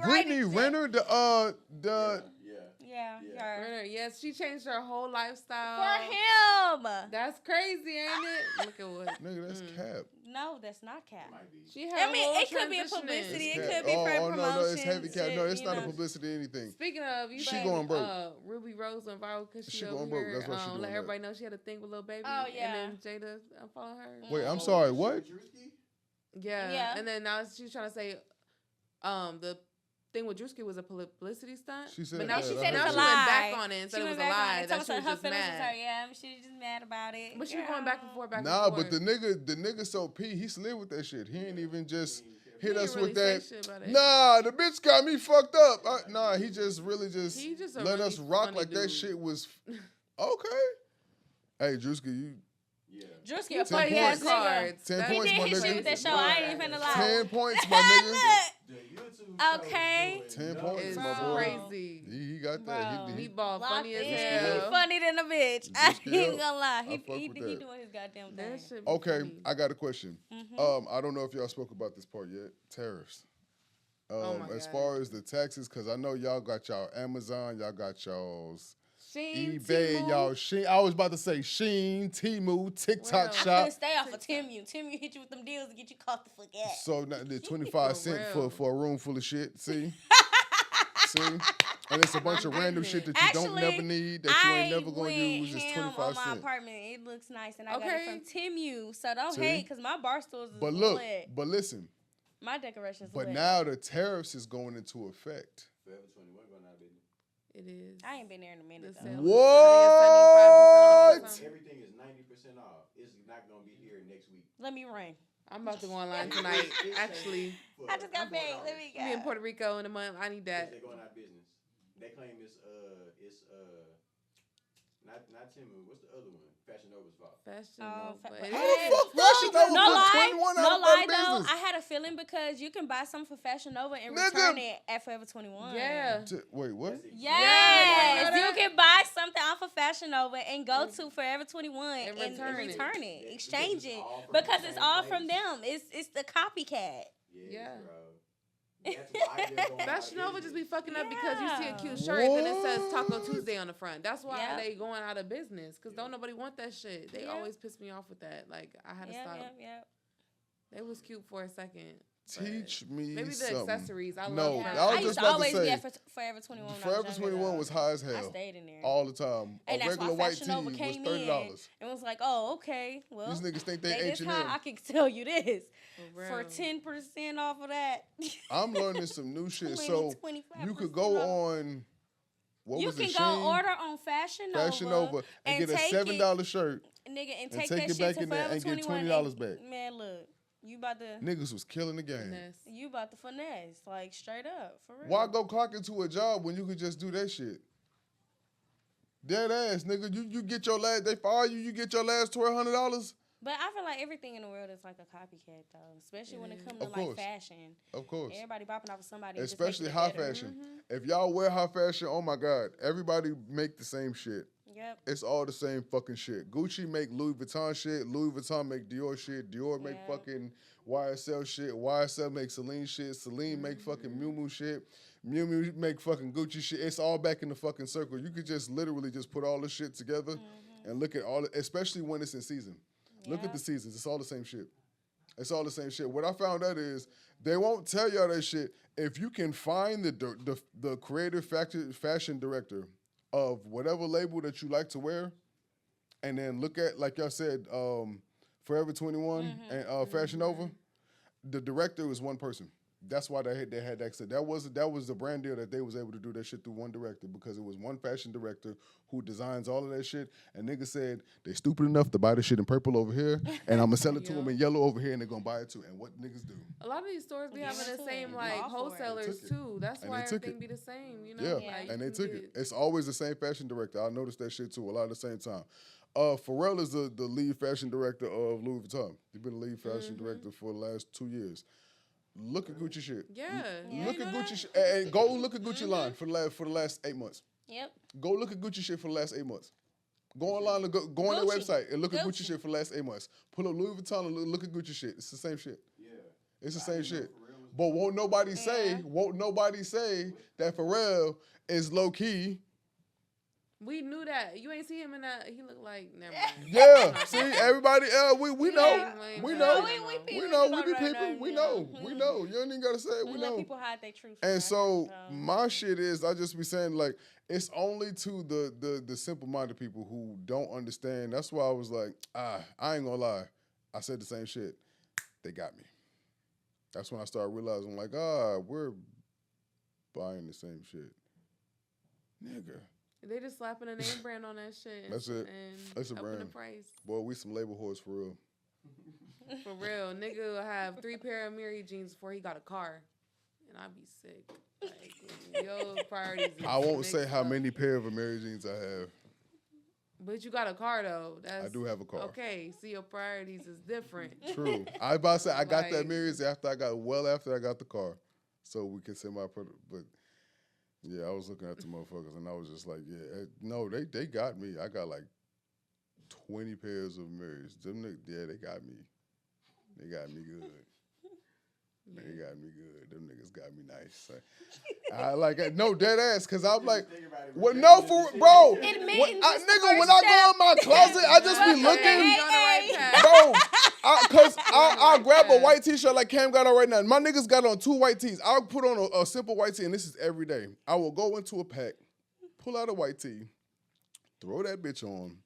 [SPEAKER 4] Brittany Renner,
[SPEAKER 2] her.
[SPEAKER 3] Renner, yes, she changed her whole lifestyle
[SPEAKER 2] For him.
[SPEAKER 3] That's crazy, ain't it? Look at what.
[SPEAKER 4] Nigga, that's cap.
[SPEAKER 2] No, that's not cap.
[SPEAKER 3] She had
[SPEAKER 2] it could be a publicity. It could be for promotion.
[SPEAKER 4] No, it's heavy cap. No, it's not a publicity anything.
[SPEAKER 3] Speaking of,
[SPEAKER 4] she going broke.
[SPEAKER 3] Ruby Rose went viral because she
[SPEAKER 4] going
[SPEAKER 3] over
[SPEAKER 4] broke.
[SPEAKER 3] here,
[SPEAKER 4] That's why she doing
[SPEAKER 3] let
[SPEAKER 4] that.
[SPEAKER 3] everybody know she had a thing with Lil Baby.
[SPEAKER 2] Oh, yeah.
[SPEAKER 3] And then Jada followed her.
[SPEAKER 4] Wait, I'm sorry, what?
[SPEAKER 3] Yeah. And then now she's trying to say the thing with Drewski was a publicity stunt.
[SPEAKER 4] She said
[SPEAKER 3] but now
[SPEAKER 4] that.
[SPEAKER 3] she
[SPEAKER 2] said
[SPEAKER 3] now
[SPEAKER 2] it's
[SPEAKER 3] she
[SPEAKER 2] a
[SPEAKER 3] went
[SPEAKER 2] lie.
[SPEAKER 3] back on it and said it was a lie. That she was just mad.
[SPEAKER 2] She was just mad about it.
[SPEAKER 3] But she was going back and forth,
[SPEAKER 4] Nah, but the nigga so P, he slid with that shit. He ain't even just hit us
[SPEAKER 3] really
[SPEAKER 4] with that.
[SPEAKER 3] say shit about it.
[SPEAKER 4] Nah, the bitch got me fucked up. Nah, he just really just
[SPEAKER 3] He just a
[SPEAKER 4] let
[SPEAKER 3] really
[SPEAKER 4] us rock
[SPEAKER 3] funny
[SPEAKER 4] like that
[SPEAKER 3] dude.
[SPEAKER 4] shit was okay. Hey, Drewski, you
[SPEAKER 2] Drewski a
[SPEAKER 4] 10
[SPEAKER 2] funny
[SPEAKER 4] points.
[SPEAKER 2] ass nigga.
[SPEAKER 4] 10
[SPEAKER 2] He
[SPEAKER 4] points,
[SPEAKER 2] did
[SPEAKER 4] my
[SPEAKER 2] hit shit with
[SPEAKER 4] nigga.
[SPEAKER 2] that show. I ain't even finna lie.
[SPEAKER 4] 10 points, my
[SPEAKER 2] Okay.
[SPEAKER 4] 10 points,
[SPEAKER 3] It's
[SPEAKER 4] my boy.
[SPEAKER 3] crazy.
[SPEAKER 4] He got that.
[SPEAKER 2] Bro.
[SPEAKER 4] He
[SPEAKER 3] Meatball funny as
[SPEAKER 2] He
[SPEAKER 3] hell.
[SPEAKER 2] funny than a bitch. I ain't gonna lie.
[SPEAKER 4] I fuck
[SPEAKER 2] He
[SPEAKER 4] with
[SPEAKER 2] he
[SPEAKER 4] that.
[SPEAKER 2] doing his goddamn
[SPEAKER 3] That
[SPEAKER 2] thing.
[SPEAKER 3] shit be
[SPEAKER 4] Okay,
[SPEAKER 3] funny.
[SPEAKER 4] I got a question.
[SPEAKER 2] Mm-hmm.
[SPEAKER 4] I don't know if y'all spoke about this part yet. Tariffs.
[SPEAKER 3] Oh my
[SPEAKER 4] As
[SPEAKER 3] God.
[SPEAKER 4] far as the taxes, because I know y'all got y'all Amazon, y'all got y'all's
[SPEAKER 3] Shein,
[SPEAKER 4] eBay,
[SPEAKER 3] Temu.
[SPEAKER 4] y'all Shein. I was about to say Shein, Temu, TikTok
[SPEAKER 3] Well,
[SPEAKER 4] Shop.
[SPEAKER 2] Stay off of Timu. Timu hit you with them deals and get you caught the fuck out.
[SPEAKER 4] So now the 25 cents
[SPEAKER 3] real.
[SPEAKER 4] for a room full of shit. See? See? And it's a bunch of random shit that you don't
[SPEAKER 2] Actually,
[SPEAKER 4] never need, that you ain't never gonna use. It's
[SPEAKER 2] ham
[SPEAKER 4] 25
[SPEAKER 2] on my
[SPEAKER 4] cents.
[SPEAKER 2] apartment. It looks nice, and I got it
[SPEAKER 3] Okay.
[SPEAKER 2] from Timu. So don't
[SPEAKER 4] See?
[SPEAKER 2] hate, because my bar stools is
[SPEAKER 4] But look,
[SPEAKER 2] lit.
[SPEAKER 4] but listen,
[SPEAKER 2] My decorations
[SPEAKER 4] but
[SPEAKER 2] lit.
[SPEAKER 4] now the tariffs is going into effect.
[SPEAKER 3] It is.
[SPEAKER 2] I ain't been there in a minute,
[SPEAKER 3] The
[SPEAKER 2] though.
[SPEAKER 3] sale.
[SPEAKER 4] What?
[SPEAKER 3] 75%
[SPEAKER 1] Everything is 90% off. It's not gonna be here next week.
[SPEAKER 2] Let me ring.
[SPEAKER 3] I'm about to go online tonight. Actually,
[SPEAKER 2] I just got paid. Let me
[SPEAKER 3] I'm in
[SPEAKER 2] go.
[SPEAKER 3] Puerto Rico in a month. I need that.
[SPEAKER 1] They're going out of business. they claim it's not Timu. What's the other one? Fashion Nova's fault.
[SPEAKER 3] Fashion Nova.
[SPEAKER 4] How the fuck Fashion Nova
[SPEAKER 2] no
[SPEAKER 4] put
[SPEAKER 2] lie,
[SPEAKER 4] 21
[SPEAKER 2] no
[SPEAKER 4] out of
[SPEAKER 2] lie
[SPEAKER 4] their
[SPEAKER 2] though.
[SPEAKER 4] business?
[SPEAKER 2] I had a feeling because you can buy something for Fashion Nova and
[SPEAKER 4] Nigga.
[SPEAKER 2] return it at Forever 21.
[SPEAKER 3] Yeah.
[SPEAKER 4] Wait, what?
[SPEAKER 2] Yes,
[SPEAKER 3] Yeah.
[SPEAKER 2] you can buy something off of Fashion Nova and go to Forever 21 and return it, exchange it because it's all from them. It's the copycat.
[SPEAKER 3] Yeah.
[SPEAKER 1] Bro. That's why they're going
[SPEAKER 3] Fashion
[SPEAKER 1] out of
[SPEAKER 3] Nova just
[SPEAKER 1] business.
[SPEAKER 3] be fucking up because you see a cute
[SPEAKER 2] Yeah.
[SPEAKER 3] shirt and it says Taco Tuesday on the front. That's why
[SPEAKER 2] Yep.
[SPEAKER 3] they going out of business because don't nobody want that shit. They
[SPEAKER 2] Yep.
[SPEAKER 3] always piss me off with that. Like I had to stop.
[SPEAKER 2] Yep.
[SPEAKER 3] They was cute for a second.
[SPEAKER 4] Teach me
[SPEAKER 3] Maybe the
[SPEAKER 4] something.
[SPEAKER 3] accessories. I
[SPEAKER 4] No,
[SPEAKER 3] love
[SPEAKER 4] I
[SPEAKER 3] that.
[SPEAKER 4] was
[SPEAKER 2] I
[SPEAKER 4] just
[SPEAKER 2] used to
[SPEAKER 4] about to
[SPEAKER 2] always
[SPEAKER 4] say,
[SPEAKER 2] be at Forever 21 when I was
[SPEAKER 4] Forever
[SPEAKER 2] younger,
[SPEAKER 4] 21
[SPEAKER 2] though.
[SPEAKER 4] was high as
[SPEAKER 2] I
[SPEAKER 4] hell.
[SPEAKER 2] stayed in there.
[SPEAKER 4] All the time.
[SPEAKER 2] And
[SPEAKER 4] A
[SPEAKER 2] that's
[SPEAKER 4] regular
[SPEAKER 2] why
[SPEAKER 4] white
[SPEAKER 2] Fashion
[SPEAKER 4] tee
[SPEAKER 2] Nova
[SPEAKER 4] was
[SPEAKER 2] came
[SPEAKER 4] $30.
[SPEAKER 2] in and was like, oh, okay, well,
[SPEAKER 4] These niggas think they
[SPEAKER 2] this
[SPEAKER 4] H&M.
[SPEAKER 2] high, I can tell you this.
[SPEAKER 3] For real.
[SPEAKER 2] 10% off of that.
[SPEAKER 4] I'm learning some new shit.
[SPEAKER 2] 20,
[SPEAKER 4] So
[SPEAKER 2] 25%
[SPEAKER 4] you could go
[SPEAKER 2] off.
[SPEAKER 4] on, what
[SPEAKER 2] You
[SPEAKER 4] was
[SPEAKER 2] can
[SPEAKER 4] it,
[SPEAKER 2] go
[SPEAKER 4] Shein?
[SPEAKER 2] order on Fashion Nova.
[SPEAKER 4] Fashion Nova and get a
[SPEAKER 2] take
[SPEAKER 4] $7 shirt.
[SPEAKER 2] Nigga, and
[SPEAKER 4] and
[SPEAKER 2] take
[SPEAKER 4] take
[SPEAKER 2] that
[SPEAKER 4] it
[SPEAKER 2] shit
[SPEAKER 4] back
[SPEAKER 2] to
[SPEAKER 4] in there
[SPEAKER 2] Forever
[SPEAKER 4] and get
[SPEAKER 2] 21
[SPEAKER 4] $20 back.
[SPEAKER 2] Man, look, you about to
[SPEAKER 4] Niggas was killing the game.
[SPEAKER 3] Finesse.
[SPEAKER 2] you about to finesse, like straight up, for real.
[SPEAKER 4] Why go clock into a job when you could just do that shit? Dead ass, nigga. You get your last, they fire you, you get your last $1,200?
[SPEAKER 2] But I feel like everything in the world is like a copycat, though. Especially when it comes to
[SPEAKER 4] Of
[SPEAKER 2] like
[SPEAKER 4] course.
[SPEAKER 2] fashion.
[SPEAKER 4] Of course.
[SPEAKER 2] Everybody bopping off of somebody. and just
[SPEAKER 4] Especially
[SPEAKER 2] making it
[SPEAKER 4] high
[SPEAKER 2] better.
[SPEAKER 4] fashion. If y'all wear high fashion, oh my God, everybody make the same shit.
[SPEAKER 2] Yep.
[SPEAKER 4] It's all the same fucking shit. Gucci make Louis Vuitton shit. Louis Vuitton make Dior shit. Dior make
[SPEAKER 2] Yeah.
[SPEAKER 4] fucking YSL shit. YSL make Celine shit. Celine make fucking Miu Miu shit. Miu Miu make fucking Gucci shit. It's all back in the fucking circle. You could just literally just put all this shit together and look at all, especially when it's in season. Look at
[SPEAKER 2] Yeah.
[SPEAKER 4] the seasons. It's all the same shit. It's all the same shit. What I found out is they won't tell y'all that shit. If you can find the creative fashion director of whatever label that you like to wear, and then look at, like y'all said, Forever 21 and Fashion Nova, the director is one person. That's why they had access. That was the brand deal that they was able to do that shit through one director because it was one fashion director who designs all of that shit. And niggas said they stupid enough to buy the shit in purple over here, and I'm gonna sell it to them in yellow over here, and they're gonna buy it too. And what niggas do?
[SPEAKER 3] A lot of these stores be having the same
[SPEAKER 2] All
[SPEAKER 3] like
[SPEAKER 2] for it.
[SPEAKER 3] wholesalers
[SPEAKER 4] They took it.
[SPEAKER 3] too. That's
[SPEAKER 4] And
[SPEAKER 3] why
[SPEAKER 4] they took
[SPEAKER 3] everything
[SPEAKER 4] it.
[SPEAKER 3] be the same, you know?
[SPEAKER 4] Yeah,
[SPEAKER 2] Yeah.
[SPEAKER 3] Like,
[SPEAKER 4] and they
[SPEAKER 3] you
[SPEAKER 4] took
[SPEAKER 3] get-
[SPEAKER 4] it. It's always the same fashion director. I noticed that shit too a lot at the same time. Pharrell is the lead fashion director of Louis Vuitton. He's been the lead fashion director for the last 2 years. Look at Gucci shit.
[SPEAKER 3] Yeah.
[SPEAKER 4] Look
[SPEAKER 3] you
[SPEAKER 4] at
[SPEAKER 3] know
[SPEAKER 4] Gucci
[SPEAKER 3] that?
[SPEAKER 4] shit. And go look at Gucci line for the last 8 months.
[SPEAKER 2] Yep.
[SPEAKER 4] Go look at Gucci shit for the last 8 months. Go online and go on their
[SPEAKER 2] Gucci.
[SPEAKER 4] website and look at Gucci
[SPEAKER 2] Gucci.
[SPEAKER 4] shit for the last 8 months. Pull up Louis Vuitton and look at Gucci shit. It's the same shit.
[SPEAKER 1] Yeah.
[SPEAKER 4] It's the same shit. But won't nobody say that Pharrell is low key.
[SPEAKER 3] We knew that. You ain't see him in that. He looked like, never mind.
[SPEAKER 4] Yeah. See, everybody we know.
[SPEAKER 3] Yeah,
[SPEAKER 4] We
[SPEAKER 3] like,
[SPEAKER 4] know.
[SPEAKER 3] we
[SPEAKER 4] We
[SPEAKER 2] peep,
[SPEAKER 4] know.
[SPEAKER 2] we
[SPEAKER 4] We be
[SPEAKER 2] know,
[SPEAKER 4] peeping. We know. We know. You don't even gotta say it. We
[SPEAKER 2] We let
[SPEAKER 4] know.
[SPEAKER 2] people hide their truth. from
[SPEAKER 4] And
[SPEAKER 2] us,
[SPEAKER 4] so my shit is, I just be saying, like, it's only to the simple-minded people who don't understand. That's why I was like, I ain't gonna lie. I said the same shit. They got me. That's when I started realizing, like, we're buying the same shit. Nigga.
[SPEAKER 3] They just slapping a name brand on that shit.
[SPEAKER 4] That's it.
[SPEAKER 3] And
[SPEAKER 4] That's a
[SPEAKER 3] upping the
[SPEAKER 4] brand.
[SPEAKER 3] price.
[SPEAKER 4] Boy, we some label whores for real.
[SPEAKER 3] For real. Nigga will have 3 pair of Mary jeans before he got a car. And I'd be sick. Like, yo, priorities. is
[SPEAKER 4] I won't say
[SPEAKER 3] mixed
[SPEAKER 4] how
[SPEAKER 3] up.
[SPEAKER 4] many pair of Mary jeans I have.
[SPEAKER 3] But you got a car though.
[SPEAKER 4] I do have a car.
[SPEAKER 3] Okay, see your priorities is different.
[SPEAKER 4] True. I about to say I got that
[SPEAKER 3] Like-
[SPEAKER 4] Marys after I got the car, so we can send my product. But yeah, I was looking at the motherfuckers and I was just like, yeah, no, they got me. I got like 20 pairs of Marys. Them niggas, yeah, they got me. They got me good. They got me good. Them niggas got me nice. I like it. No, dead ass, cause I'm like, well, no, for bro,
[SPEAKER 2] Admitting
[SPEAKER 4] when
[SPEAKER 2] just the
[SPEAKER 4] nigga, when
[SPEAKER 2] first
[SPEAKER 4] I go in my closet, I just be
[SPEAKER 3] Hey,
[SPEAKER 4] looking.
[SPEAKER 3] you on the right
[SPEAKER 2] Hey,
[SPEAKER 3] path.
[SPEAKER 4] Bro, cause I'll grab a
[SPEAKER 3] path.
[SPEAKER 4] white t-shirt like Cam got on right now. My niggas got on 2 white tees. I'll put on a simple white tee, and this is every day. I will go into a pack, pull out a white tee, throw that bitch on,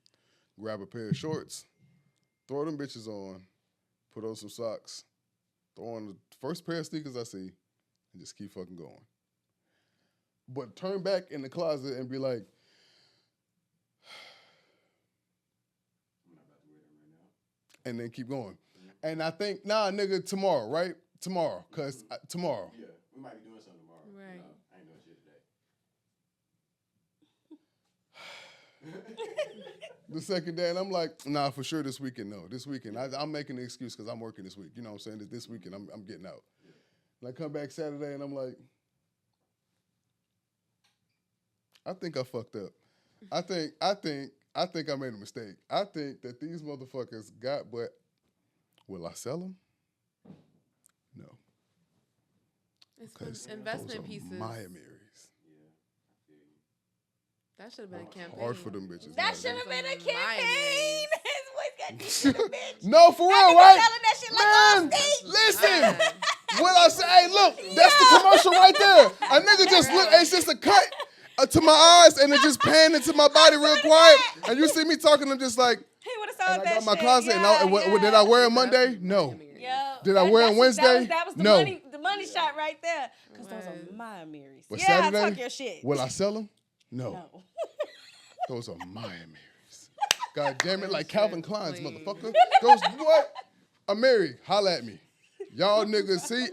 [SPEAKER 4] grab a pair of shorts, throw them bitches on, put on some socks, throw on the first pair of sneakers I see, and just keep fucking going. But turn back in the closet and be like, and then keep going. And I think, nigga, tomorrow, right? Tomorrow, cause tomorrow.
[SPEAKER 1] Yeah, we might be doing something tomorrow.
[SPEAKER 3] Right.
[SPEAKER 1] No, I ain't doing shit today.
[SPEAKER 4] The second day, and I'm like, nah, for sure this weekend, no. This weekend, I'm making the excuse because I'm working this week. You know what I'm saying? This weekend, I'm getting out. And I come back Saturday, and I'm like, I think I fucked up. I think I made a mistake. I think that these motherfuckers got, but will I sell them? No.
[SPEAKER 3] It's investment pieces.
[SPEAKER 4] My Amiris.
[SPEAKER 3] That should have been a campaign.
[SPEAKER 4] Hard for them bitches.
[SPEAKER 2] That should have been a campaign. His voice got deep in the bitch.
[SPEAKER 4] No, for real, right?
[SPEAKER 2] Selling that shit like Allstate.
[SPEAKER 4] Listen. What I say, hey, look, that's the commercial right there. A nigga just look, it's just a cut to my eyes and it just pan into my body real quiet. And you see me talking, I'm just like,
[SPEAKER 2] he would have sold
[SPEAKER 4] and
[SPEAKER 2] that
[SPEAKER 4] I got my
[SPEAKER 2] shit.
[SPEAKER 4] closet, and did I wear it Monday? No.
[SPEAKER 2] Yeah.
[SPEAKER 4] Did I wear it Wednesday?
[SPEAKER 2] That was the
[SPEAKER 4] No.
[SPEAKER 2] money shot right there. Because those are my Amiris.
[SPEAKER 4] But
[SPEAKER 2] Yeah,
[SPEAKER 4] Saturday,
[SPEAKER 2] I talk your shit.
[SPEAKER 4] will I sell them? No.
[SPEAKER 2] No.
[SPEAKER 4] Those are my Amiris. God damn it, like Calvin Klein's motherfucker. Those what? Amiri, holla at me. Y'all niggas, see,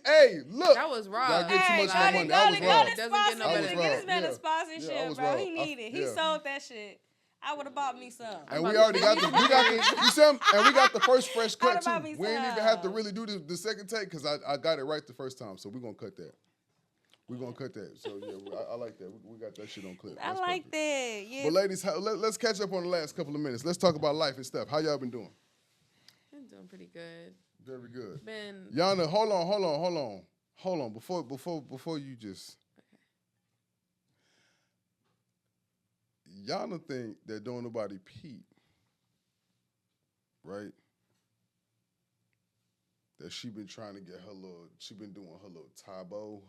[SPEAKER 4] hey, look.
[SPEAKER 3] That was wrong.
[SPEAKER 4] Y'all get too much of my money.
[SPEAKER 2] Go
[SPEAKER 4] I was
[SPEAKER 2] to
[SPEAKER 4] wrong.
[SPEAKER 3] Doesn't get no better.
[SPEAKER 2] Get this man a
[SPEAKER 4] Yeah,
[SPEAKER 2] sponsorship,
[SPEAKER 4] I was
[SPEAKER 2] bro.
[SPEAKER 4] wrong.
[SPEAKER 2] He needed. He sold that shit. I would have bought me some.
[SPEAKER 4] And we already got you see him? And we got the first fresh cut too.
[SPEAKER 2] about me
[SPEAKER 4] We ain't even
[SPEAKER 2] some.
[SPEAKER 4] have to really do the second take because I got it right the first time. So we're gonna cut that. We're gonna cut that. So yeah, I like that. We got that shit on clip.
[SPEAKER 2] I
[SPEAKER 4] That's
[SPEAKER 2] like
[SPEAKER 4] perfect.
[SPEAKER 2] that. Yeah.
[SPEAKER 4] But ladies, let's catch up on the last couple of minutes. Let's talk about life and stuff. How y'all been doing?
[SPEAKER 3] I'm doing pretty good.
[SPEAKER 4] Very good.
[SPEAKER 3] Been
[SPEAKER 4] Yana, hold on. Before you just. Yana think that don't nobody peep, right? That she been trying to get she been doing her little Tybo,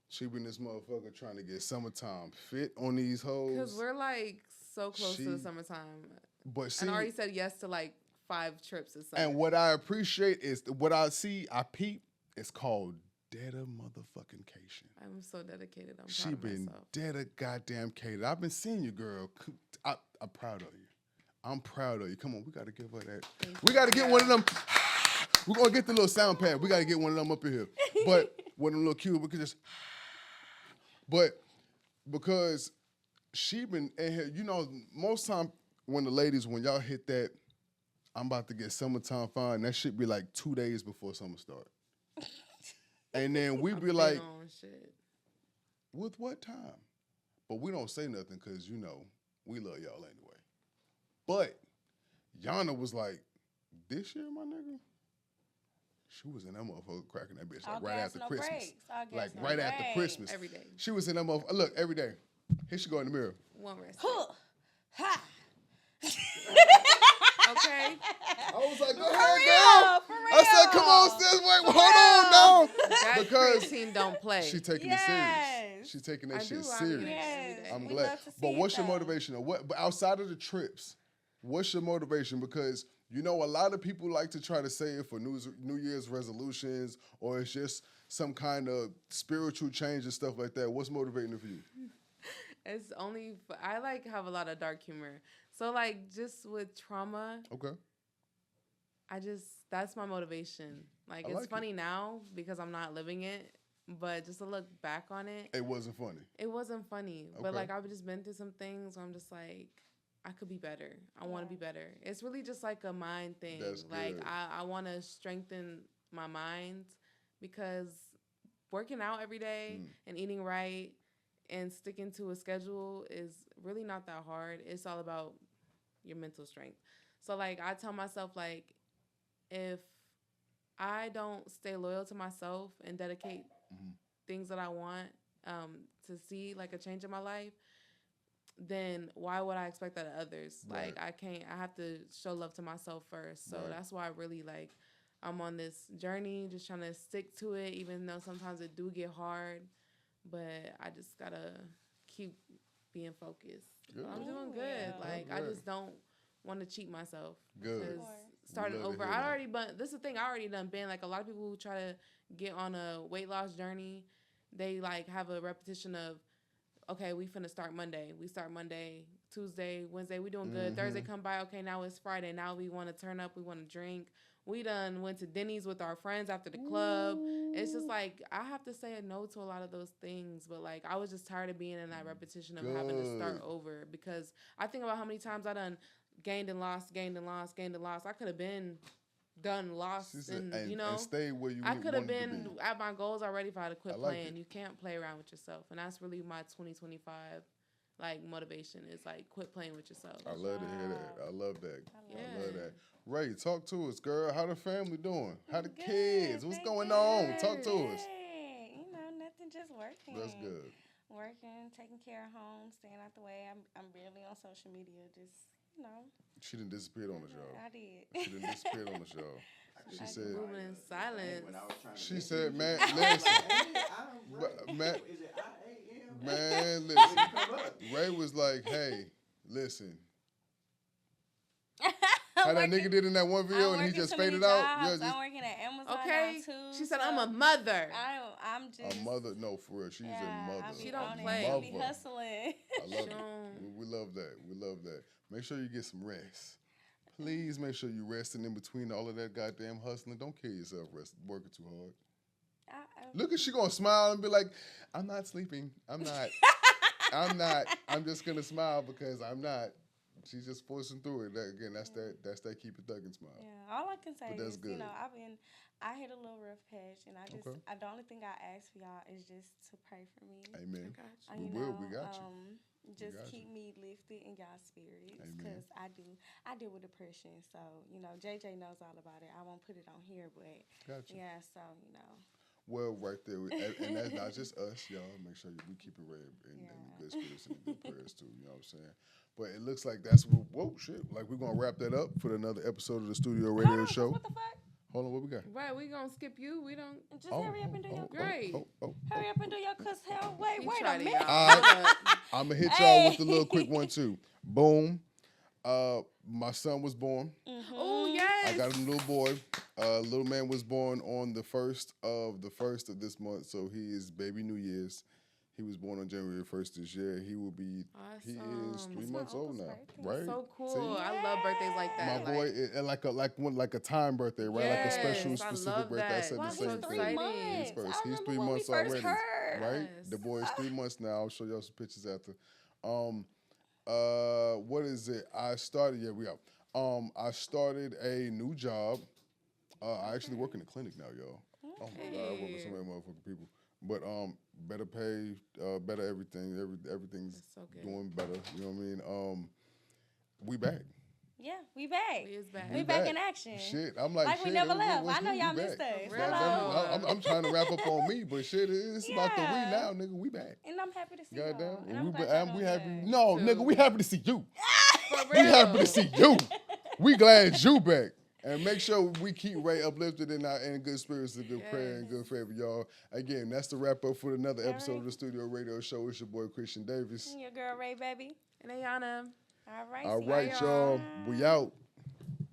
[SPEAKER 4] she been this motherfucker trying to get summertime fit on these hoes.
[SPEAKER 3] because we're like so close to the summertime.
[SPEAKER 4] But see,
[SPEAKER 3] And I already said yes to like 5 trips this summer.
[SPEAKER 4] and what I appreciate is what I see, I peep, it's called dedication.
[SPEAKER 3] I'm so dedicated. I'm
[SPEAKER 4] She
[SPEAKER 3] proud of
[SPEAKER 4] been
[SPEAKER 3] myself.
[SPEAKER 4] goddamn cated. I've been seeing you, girl. I'm proud of you. I'm proud of you. Come on, we gotta give her that. We gotta get one of them. We're gonna get the little sound pad. We gotta get one of them up in here. But one of them little cute, we could just. But because she been in here, you know, most time when y'all hit that, I'm about to get summertime fine, that shit be like 2 days before summer start. And then we be like,
[SPEAKER 3] Shit.
[SPEAKER 4] with what time? But we don't say nothing because, you know, we love y'all anyway. But Yana was like, this year, my nigga? She was in that motherfucker cracking that bitch like right after Christmas. Like right after Christmas.
[SPEAKER 3] Every day.
[SPEAKER 4] She was in that motherfucker. Look, every day. Here she go in the mirror.
[SPEAKER 3] One rest.
[SPEAKER 2] Ha.
[SPEAKER 3] Okay.
[SPEAKER 4] I was like, go ahead, girl.
[SPEAKER 2] For
[SPEAKER 4] I said, come on, sis. Wait, hold on now.
[SPEAKER 3] That
[SPEAKER 4] Because
[SPEAKER 3] creatine don't play.
[SPEAKER 4] she taking it serious. She taking that shit serious.
[SPEAKER 2] Yes.
[SPEAKER 4] I'm
[SPEAKER 2] We
[SPEAKER 4] glad.
[SPEAKER 2] love to see
[SPEAKER 4] But
[SPEAKER 2] it,
[SPEAKER 4] what's your
[SPEAKER 2] though.
[SPEAKER 4] motivation? But outside of the trips, what's your motivation? Because you know, a lot of people like to try to say it for New Year's resolutions, or it's just some kind of spiritual change and stuff like that. What's motivating for you?
[SPEAKER 3] It's only I like have a lot of dark humor. So like just with trauma,
[SPEAKER 4] Okay.
[SPEAKER 3] That's my motivation. Like
[SPEAKER 4] I
[SPEAKER 3] it's
[SPEAKER 4] like
[SPEAKER 3] funny now because I'm not living it, but just to look back on it,
[SPEAKER 4] It wasn't funny.
[SPEAKER 3] it wasn't funny. But
[SPEAKER 4] Okay.
[SPEAKER 3] like I've just been through some things where I'm just like, I could be better. I want to be better. It's really just like a mind thing.
[SPEAKER 4] That's
[SPEAKER 3] like
[SPEAKER 4] good.
[SPEAKER 3] I want to strengthen my mind because working out every day and eating right and sticking to a schedule is really not that hard. It's all about your mental strength. So like I tell myself like if I don't stay loyal to myself and dedicate things that I want to see like a change in my life, then why would I expect that of others?
[SPEAKER 4] Right.
[SPEAKER 3] Like I have to show love to myself first. So
[SPEAKER 4] Right.
[SPEAKER 3] that's why I really like I'm on this journey, just trying to stick to it, even though sometimes it do get hard. But I just gotta keep being focused.
[SPEAKER 4] Good.
[SPEAKER 3] I'm doing good.
[SPEAKER 2] Yeah.
[SPEAKER 3] Like
[SPEAKER 4] I'm
[SPEAKER 3] I
[SPEAKER 4] glad.
[SPEAKER 3] just don't want to cheat myself.
[SPEAKER 4] Good.
[SPEAKER 3] Because
[SPEAKER 2] Of course.
[SPEAKER 3] starting
[SPEAKER 4] We love to
[SPEAKER 3] over,
[SPEAKER 4] hear
[SPEAKER 3] I
[SPEAKER 4] that.
[SPEAKER 3] already but this is the thing, I already done been like a lot of people who try to get on a weight loss journey, they like have a repetition of okay, we finna start Monday. We start Monday, Tuesday, Wednesday, we doing good. Thursday come by, okay, now it's Friday. Now we want to turn up, we want to drink, We done went to Denny's with our friends after the club. It's just like I have to say a no to a lot of those things. But like I was just tired of being in that repetition of having to start over because I think about how many times I done gained and lost. I could have been done, lost, and
[SPEAKER 4] stay where you.
[SPEAKER 3] I could have been at my goals already if I had quit playing. You can't play around with yourself, and that's really my 2025 like motivation is like quit playing with yourself.
[SPEAKER 4] I love to hear that. I love that. I love that. Ray, talk to us, girl. How the family doing? How the kids? What's going on? Talk to us.
[SPEAKER 2] You know, nothing, just working.
[SPEAKER 4] That's good.
[SPEAKER 2] Working, taking care of home, staying out the way. I'm barely on social media, just, you know.
[SPEAKER 4] She done disappeared on the show.
[SPEAKER 2] I did.
[SPEAKER 4] She done disappeared on the show. She said,
[SPEAKER 3] moving in silence.
[SPEAKER 4] She said, man, listen. Man, listen. Ray was like, hey, listen. How that nigga did in that one video and he just faded out.
[SPEAKER 2] I'm working at Amazon now too.
[SPEAKER 3] She said, I'm a mother.
[SPEAKER 2] I'm just
[SPEAKER 4] a mother. No, for real. She's a mother.
[SPEAKER 3] She don't play.
[SPEAKER 2] I be hustling.
[SPEAKER 4] I love it. We love that. We love that. Make sure you get some rest. Please make sure you resting in between all of that goddamn hustling. Don't kill yourself working too hard. Look at she gonna smile and be like, I'm not sleeping. I'm not. I'm just gonna smile because I'm not. She's just forcing through it. That's that keep it thugging smile.
[SPEAKER 2] Yeah, all I can say is,
[SPEAKER 4] good.
[SPEAKER 2] you know, I hit a little rough patch, and the only thing I ask for y'all is just to pray for me.
[SPEAKER 4] Amen.
[SPEAKER 2] We
[SPEAKER 4] got you.
[SPEAKER 2] Just keep me lifted in y'all's spirits, because I deal with depression. So, you know, JJ knows all about it. I won't put it on here, but yeah, so, you know.
[SPEAKER 4] Well, right there, and that's not just us, y'all. Make sure we keep it real in good spirits and good prayers too. You know what I'm saying? But it looks like that's like we're gonna wrap that up for another episode of the Studio Radio Show.
[SPEAKER 2] What the fuck?
[SPEAKER 4] Hold on, what we got?
[SPEAKER 3] Right, we gonna skip you. We don't.
[SPEAKER 2] Just hurry up and do your
[SPEAKER 3] great.
[SPEAKER 2] Hurry up and do your cuss hell. Wait a minute.
[SPEAKER 4] I'm gonna hit y'all with a little quick one too. Boom. My son was born.
[SPEAKER 2] Mm-hmm.
[SPEAKER 3] Oh yes.
[SPEAKER 4] I got a little boy. Little man was born on the first of this month, so he is baby New Year's. He was born on January 1st this year. He will be.
[SPEAKER 3] Awesome.
[SPEAKER 4] He is 3 months old now,
[SPEAKER 2] birthday.
[SPEAKER 4] right?
[SPEAKER 3] So cool.
[SPEAKER 4] See?
[SPEAKER 3] I love birthdays like that.
[SPEAKER 4] My boy, like a time birthday, right?
[SPEAKER 3] Yes,
[SPEAKER 4] like a special, specific birthday. I said
[SPEAKER 2] Well,
[SPEAKER 4] the same
[SPEAKER 2] he's
[SPEAKER 4] thing.
[SPEAKER 2] 3 months.
[SPEAKER 4] He's 3
[SPEAKER 2] when
[SPEAKER 4] months
[SPEAKER 2] we first
[SPEAKER 4] already,
[SPEAKER 2] heard.
[SPEAKER 4] right?
[SPEAKER 3] Yes.
[SPEAKER 4] The boy is 3 months now. I'll show y'all some pictures after. What is it? I started a new job. I actually work in a clinic now, y'all. Oh my God, I work with so many motherfucking people. But better pay, better everything. Everything's doing better. You know what I mean? We back.
[SPEAKER 2] Yeah, we back.
[SPEAKER 3] We is back.
[SPEAKER 2] We back in action.
[SPEAKER 4] Shit, I'm like
[SPEAKER 2] we never left. I know y'all missed us.
[SPEAKER 3] Hello.
[SPEAKER 4] I'm trying to wrap up on me, but shit, it's about the we now, nigga. We back.
[SPEAKER 2] And I'm happy to see
[SPEAKER 4] Goddamn.
[SPEAKER 2] y'all.
[SPEAKER 4] We happy. No, nigga, we happy to see you.
[SPEAKER 3] For
[SPEAKER 4] We
[SPEAKER 3] real.
[SPEAKER 4] happy to see you. We glad you back. And make sure we keep Ray uplifted in good spirits and good prayer and good favor, y'all. Again, that's the wrap up for another episode of the Studio Radio Show. It's your boy Christian Davis.
[SPEAKER 2] Your girl Ray, baby.
[SPEAKER 3] And Ayana.
[SPEAKER 2] All right.
[SPEAKER 4] All right, y'all. We out.